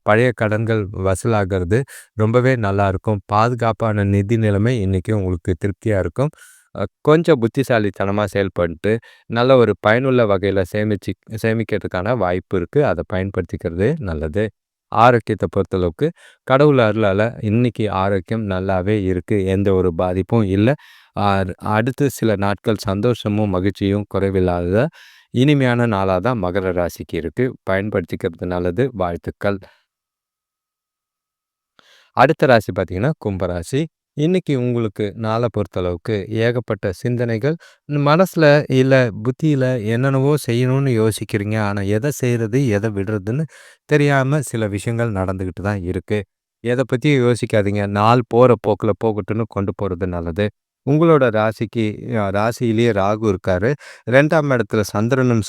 பழைய கடன்கள் வசூலாகிறது ரொம்பவே நல்லாருக்கும். பாதுகாப்பான நிதி நிலைமை இன்னைக்கு உங்களுக்கு திருப்தியா இருக்கும். கொஞ்சம் புத்திசாலித்தனமா செயல்பட்டு, நல்ல ஒரு பயனுள்ள வகையில சேமிக்கிறதுக்கான வாய்ப்பு இருக்கு. அத பயன்படுத்திக்கிறது நல்லது. ஆரோக்கியத்த பொறுத்தளவுக்கு கடவுள் அருளால இன்னைக்கு ஆரோக்கியம் நல்லாவே இருக்கு. எந்த ஒரு பாதிப்பும் இல்ல. அ அடுத்து சில நாட்கள் சந்தோஷமும், மகிழ்ச்சியும் குறைவில்லாத இனிமையான நாளா தான் மகர ராசிக்கு இருக்கு. பயன்படுத்திக்கிறது நல்லது. வாழ்த்துக்கள். அடுத்த ராசி பார்த்தீங்கன்னா, கும்பராசி. இன்னைக்கு உங்களுக்கு நாள பொறுத்தளவுக்கு ஏகப்பட்ட சிந்தனைகள். மனசுல இல்ல புத்தியில என்னென்னவோ செய்யணும்னு யோசிக்கிறீங்க. ஆனா எத செய்றது, எத விடுறதுன்னு தெரியாம சில விஷயங்கள் நடந்துகிட்டு தான் இருக்கு. எத பத்தியும் யோசிக்காதீங்க. நாள் போற போக்குல போகட்டும்னு கொண்டு போறது நல்லது. உங்களோட ராசிக்கு ராசியிலேயே ராகு இருக்காரு. 2ஆம் இடத்துல சந்திரனும்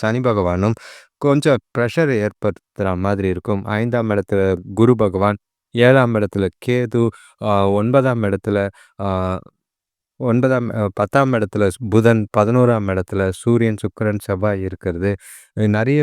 சனி பகவானும் கொஞ்சம் பிரஷர் ஏற்படுத்துற மாதிரி இருக்கும். 5ஆம் இடத்துல குரு பகவான், 7ஆம் இடத்துல கேது, 9ஆம் இடத்துல ஆ 9ஆம் 10ஆம் இடத்துல புதன், 11ஆம் இடத்துல சூரியன், சுக்கிரன், செவ்வாய் இருக்கிறது. நெறைய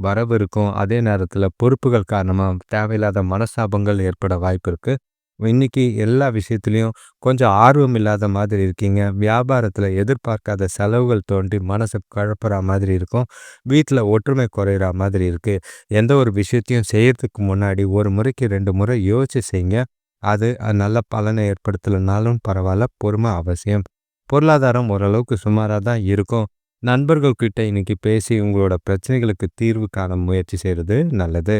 வரவு இருக்கும். அதே நேரத்தில பொறுப்புகள் காரணமா தேவையில்லாத மனஸ்தாபங்கள் ஏற்பட வாய்ப்பு இருக்கு. இன்னைக்கு எல்லா விஷயத்திலயும் கொஞ்சம் ஆர்வம் இல்லாத மாதிரி இருக்கீங்க. வியாபாரத்தில எதிர்பார்க்காத செலவுகள் தோன்றி மனச குழப்புற மாதிரி இருக்கும். வீட்ல ஒற்றுமை குறையிற மாதிரி இருக்கு. எந்த ஒரு விஷயத்தையும் செய்யறதுக்கு முன்னாடி 1 முறைக்கு 2 முறை யோசிச்சு செய்யுங்க. அது நல்ல பலனை ஏற்படுத்தலனாலும் பரவால்ல. பொறுமை அவசியம். பொருளாதாரம் ஓரளவுக்கு சுமாரா தான் இருக்கும். நண்பர்கள் கிட்ட இன்னைக்கு பேசி உங்களோட பிரச்சனைகளுக்கு தீர்வு காண முயற்சி செய்றது நல்லது.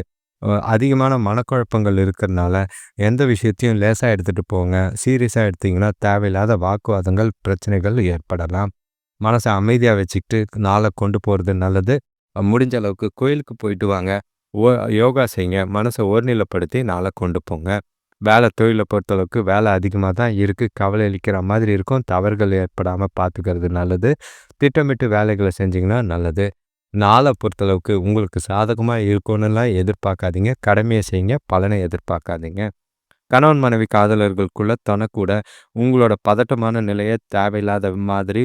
அதிகமான மனக்குழப்பங்கள் இருக்கிறனால எந்த விஷயத்தையும் லேசா எடுத்துட்டு போங்க. சீரியஸா எடுத்தீங்கன்னா தேவையில்லாத வாக்குவாதங்கள், பிரச்சனைகள் ஏற்படலாம். மனச அமைதியா வச்சுக்கிட்டு நாள கொண்டு போறது நல்லது. முடிஞ்ச அளவுக்கு கோயிலுக்கு போயிட்டு வாங்க. ஓ யோகா செய்யுங்க. மனச ஒருநிலைப்படுத்தி நாள கொண்டு போங்க. தொழில பொறுத்தளவுக்கு வேலை அதிகமா தான் இருக்கு. கவலை அளிக்கிற மாதிரி இருக்கும். தவறுகள் ஏற்படாம பார்த்துக்கிறது நல்லது. திட்டமிட்டு வேலைகள செஞ்சீங்கன்னா நல்லது. நாள பொறுத்தளவுக்கு உங்களுக்கு சாதகமா இருக்கும்னுலாம் எதிர்பார்க்காதீங்க. கடமைய செய்யுங்க. பலனை எதிர்பார்க்காதீங்க. கணவன் மனைவி காதலர்களுக்குள்ள தொணக்கூட உங்களோட பதட்டமான நிலைய தேவையில்லாத மாதிரி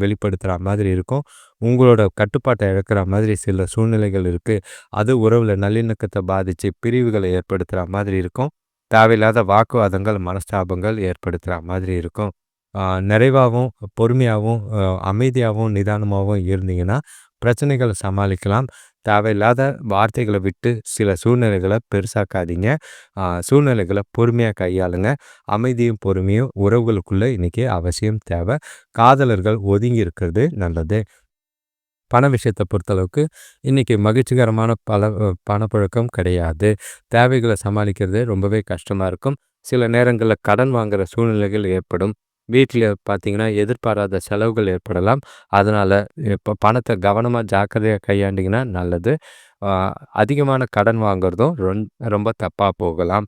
வெளிப்படுத்துற மாதிரி இருக்கும். உங்களோட கட்டுப்பாட்ட இழக்கிற மாதிரி சில சூழ்நிலைகள் இருக்கு. அது உறவுல நல்லிணக்கத்த பாதிச்சு பிரிவுகள ஏற்படுத்துற மாதிரி இருக்கும். தேவையில்லாத வாக்குவாதங்கள், மனஸ்தாபங்கள் ஏற்படுத்துற மாதிரி இருக்கும். ஆ நிறைவாவும், பொறுமையாவும், அமைதியாவும், நிதானமாவும் இருந்தீங்கன்னா, பிரச்சனைகள சமாளிக்கலாம். தேவையில்லாத வார்த்தைகள விட்டு சில சூழ்நிலைகள பெருசாக்காதீங்க. சூழ்நிலைகள பொறுமையா கையாளுங்க. அமைதியும், பொறுமையும் உறவுகளுக்குள்ள இன்னைக்கு அவசியம் தேவை. காதலர்கள் ஒதுங்கி இருக்கிறது நல்லது. பண விஷயத்த பொறுத்தளவுக்கு இன்னைக்கு மகிழ்ச்சிகரமான பணப்புழக்கம் கிடையாது. தேவைகள சமாளிக்கிறது ரொம்பவே கஷ்டமா இருக்கும். சில நேரங்கள்ல கடன் வாங்குற சூழ்நிலைகள் ஏற்படும். வீட்ல பார்த்தீங்கன்னா, எதிர்பாராத செலவுகள் ஏற்படலாம். அதனால இப்ப பணத்த கவனமா ஜாக்கிரதையா கையாண்டீங்கன்னா நல்லது. அ அதிகமான கடன் வாங்குறதும் ரொம்ப தப்பா போகலாம்.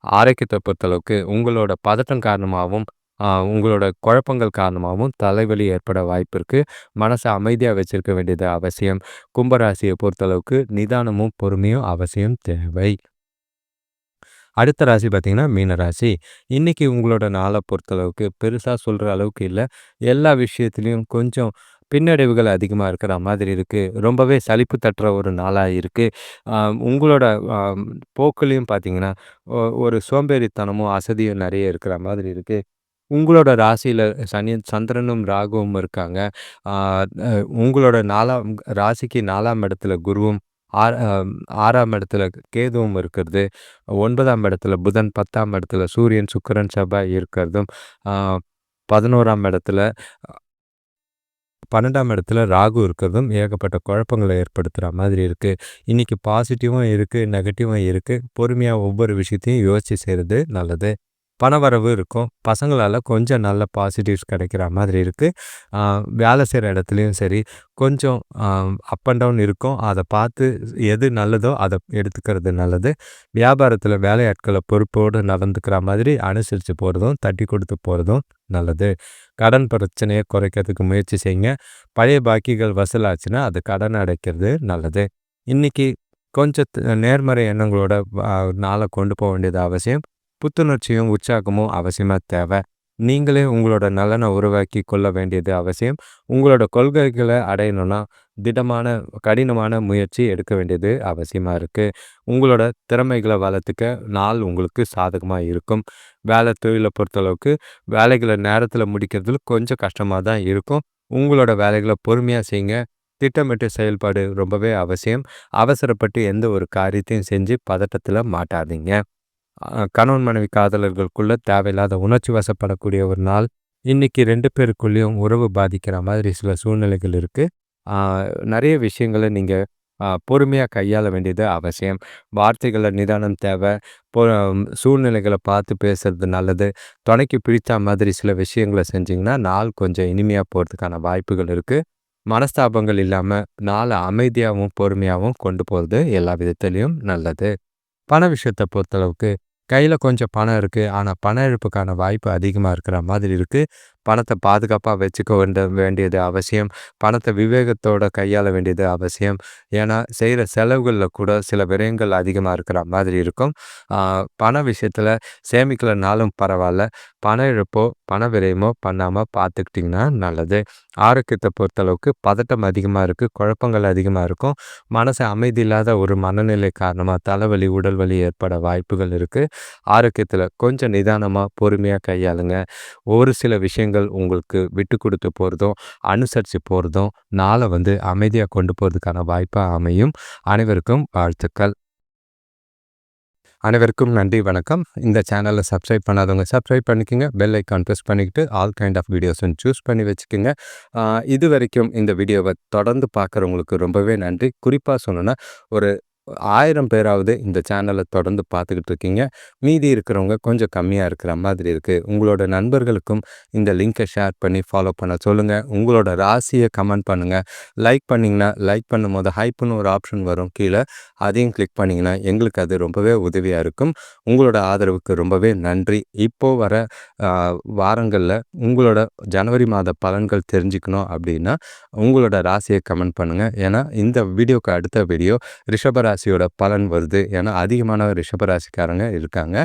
ஆரோக்கியத்த பொறுத்தளவுக்கு உங்களோட பதட்டம் காரணமாகவும், உங்களோட குழப்பங்கள் காரணமாகவும் தலைவலி ஏற்பட வாய்ப்பு இருக்கு. மனச அமைதியா வச்சிருக்க வேண்டியது அவசியம். கும்பராசிய பொறுத்தளவுக்கு நிதானமும், பொறுமையும் அவசியம் தேவை. அடுத்த ராசி பார்த்தீங்கன்னா, மீன ராசி. இன்னைக்கு உங்களோட நாள பொறுத்தளவுக்கு பெருசா சொல்ற அளவுக்கு இல்ல. எல்லா விஷயத்திலயும் கொஞ்சம் பின்னடைவுகள் அதிகமா இருக்கிற மாதிரி இருக்கு. ரொம்பவே சலிப்பு தட்டுற ஒரு நாளா இருக்கு. அ உங்களோட அ போக்குலயும் பார்த்தீங்கன்னா, ஒரு சோம்பேறித்தனமும், அசதியும் நெறைய இருக்கிற மாதிரி இருக்கு. உங்களோட ராசியில சந்திரனும், ராகுவும் இருக்காங்க. ஆ அ உங்களோட ராசிக்கு 4ஆம் இடத்துல குருவும், ஆ அ 6ஆம் இடத்துல கேதுவும் இருக்கிறது. 9ஆம் இடத்துல புதன், 10ஆம் இடத்துல சூரியன், சுக்கிரன், செவ்வாய் இருக்கிறதும், ஆ 11ஆம் இடத்துல 12ஆம் இடத்துல ராகு இருக்கிறதும் ஏகப்பட்ட குழப்பங்கள ஏற்படுத்துற மாதிரி இருக்கு. இன்னைக்கு பாசிட்டிவும் இருக்கு, நெகட்டிவும் இருக்கு. பொறுமையா ஒவ்வொரு விஷயத்தையும் யோசிச்சு செய்றது நல்லது. பணவரவு இருக்கும். பசங்களால கொஞ்சம் நல்ல பாசிட்டிவ்ஸ் கிடைக்கிற மாதிரி இருக்கு. ஆ வேலை செய்ற இடத்துலயும் சரி, கொஞ்சம் அப் அண்ட் டவுன் இருக்கும். அத பார்த்து எது நல்லதோ அத எடுத்துக்கிறது நல்லது. வியாபாரத்தில வேலையாட்கள பொறுப்போடு நடந்துக்கிற மாதிரி அனுசரிச்சு போறதும், தட்டி கொடுத்து போறதும் நல்லது. கடன் பிரச்சனைய குறைக்கிறதுக்கு முயற்சி செய்யுங்க. பழைய பாக்கிகள் வசூலாச்சுன்னா, அது கடன அடைக்கிறது நல்லது. இன்னைக்கு கொஞ்சம் நேர்மறை எண்ணங்களோட நாள கொண்டு போ வேண்டியது அவசியம். புத்துணர்ச்சியும், உற்சாகமும் அவசியமா தேவை. நீங்களே உங்களோட நலன உருவாக்கி கொள்ள வேண்டியது அவசியம். உங்களோட கொள்கைகள அடையணும்னா, திடமான, கடினமான முயற்சி எடுக்க வேண்டியது அவசியமா இருக்கு. உங்களோட திறமைகள வளர்த்துக்க நாள் உங்களுக்கு சாதகமா இருக்கும். தொழில பொறுத்தளவுக்கு வேலைகள நேரத்தில முடிக்கிறதுல கொஞ்சம் கஷ்டமா தான் இருக்கும். உங்களோட வேலைகள பொறுமையா செய்யுங்க. திட்டமிட்டு செயல்பாடு ரொம்பவே அவசியம். அவசரப்பட்டு எந்த ஒரு காரியத்தையும் செஞ்சு பதட்டத்தில மாட்டாதீங்க. கணவன் மனைவி காதலர்களுக்குள்ள தேவையில்லாத உணர்ச்சி வசப்படக்கூடிய ஒரு நாள். இன்னைக்கு 2 பேருக்குள்ளேயும் உறவு பாதிக்கிற மாதிரி சில சூழ்நிலைகள் இருக்கு. ஆ நெறைய விஷயங்கள நீங்க பொறுமையா கையாள வேண்டியது அவசியம். வார்த்தைகள்ல நிதானம் தேவை. பொ சூழ்நிலைகள பார்த்து பேசுறது நல்லது. துணைக்கு பிடிச்ச மாதிரி சில விஷயங்கள செஞ்சீங்கன்னா, நாள் கொஞ்சம் இனிமையா போறதுக்கான வாய்ப்புகள் இருக்கு. மனஸ்தாபங்கள் இல்லாம நாள அமைதியாவும், பொறுமையாவும் கொண்டு போறது எல்லா விதத்திலயும் நல்லது. பண விஷயத்த பொறுத்தளவுக்கு, கையில கொஞ்சம் பணம் இருக்கு. ஆனா, பண இழப்புக்கான வாய்ப்பு அதிகமா இருக்கிற மாதிரி இருக்கு. பணத்தை பாதுகாப்பாக வச்சுக்க வேண்டியது அவசியம். பணத்தை விவேகத்தோட கையாள வேண்டியது அவசியம். ஏன்னா செய்கிற செலவுகளில் கூட சில விரயங்கள் அதிகமாக இருக்கிற மாதிரி இருக்கும். பண விஷயத்தில் சேமிக்கலைனாலும் பரவாயில்ல, பண இழப்போ பண விரயமோ பண்ணாமல் பார்த்துக்கிட்டிங்கன்னா நல்லது. ஆரோக்கியத்தை பொறுத்தளவுக்கு பதட்டம் அதிகமாக இருக்குது, குழப்பங்கள் அதிகமாக இருக்கும். மனசு அமைதி இல்லாத ஒரு மனநிலை காரணமாக தலைவலி உடல் வலி ஏற்பட வாய்ப்புகள் இருக்குது. ஆரோக்கியத்தில் கொஞ்சம் நிதானமாக பொறுமையாக கையாளுங்க. ஒரு சில விஷயங்கள் உங்களுக்கு விட்டு கொடுத்து போகிறதும் அனுசரித்து போகிறதும் நாளை அமைதியாக கொண்டு போகிறதுக்கான வாய்ப்பாக அமையும். அனைவருக்கும் வாழ்த்துக்கள். அனைவருக்கும் நன்றி, வணக்கம். இந்த சேனலை சப்ஸ்கிரைப் பண்ணாதவங்க சப்ஸ்கிரைப் பண்ணிக்கோங்க. பெல் ஐக்கான் ப்ரெஸ் பண்ணிக்கிட்டு ஆல் கைண்ட் ஆஃப் வீடியோஸ்ன்னு சூஸ் பண்ணி வச்சுக்கோங்க. இது வரைக்கும் இந்த வீடியோவை தொடர்ந்து பார்க்குறவங்களுக்கு ரொம்பவே நன்றி. குறிப்பாக சொல்லணுன்னா ஒரு 1000 பேராவது இந்த சேனலை தொடர்ந்து பார்த்துக்கிட்டு இருக்கீங்க. மீதி இருக்கிறவங்க கொஞ்சம் கம்மியாக இருக்கிற மாதிரி இருக்குது. உங்களோட நண்பர்களுக்கும் இந்த லிங்கை ஷேர் பண்ணி ஃபாலோ பண்ண சொல்லுங்கள். உங்களோட ராசியை கமெண்ட் பண்ணுங்கள். லைக் பண்ணிங்கன்னா, லைக் பண்ணும்போது ஹைப்புன்னு ஒரு ஆப்ஷன் வரும் கீழே, அதையும் கிளிக் பண்ணிங்கன்னா எங்களுக்கு அது ரொம்பவே உதவியாக இருக்கும். உங்களோட ஆதரவுக்கு ரொம்பவே நன்றி. இப்போது வர வாரங்களில் உங்களோட ஜனவரி மாத பலன்கள் தெரிஞ்சுக்கணும் அப்படின்னா உங்களோட ராசியை கமெண்ட் பண்ணுங்கள். ஏன்னா இந்த வீடியோக்கு அடுத்த வீடியோ ரிஷபராசியோட பலன் வருது. ஏன்னா அதிகமான ரிஷபராசிக்காரங்க இருக்காங்க.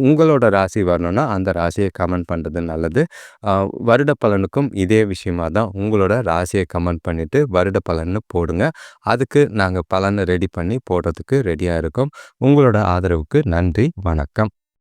உங்களோட ராசி வரணும்னா அந்த ராசியை கமெண்ட் பண்ணுறது நல்லது. வருட பலனுக்கும் இதே விஷயமா தான் உங்களோட ராசியை கமெண்ட் பண்ணிவிட்டு வருட பலன்னு போடுங்க. அதுக்கு நாங்கள் பலனை ரெடி பண்ணி போடுறதுக்கு ரெடியாக இருக்கோம். உங்களோட ஆதரவுக்கு நன்றி, வணக்கம்.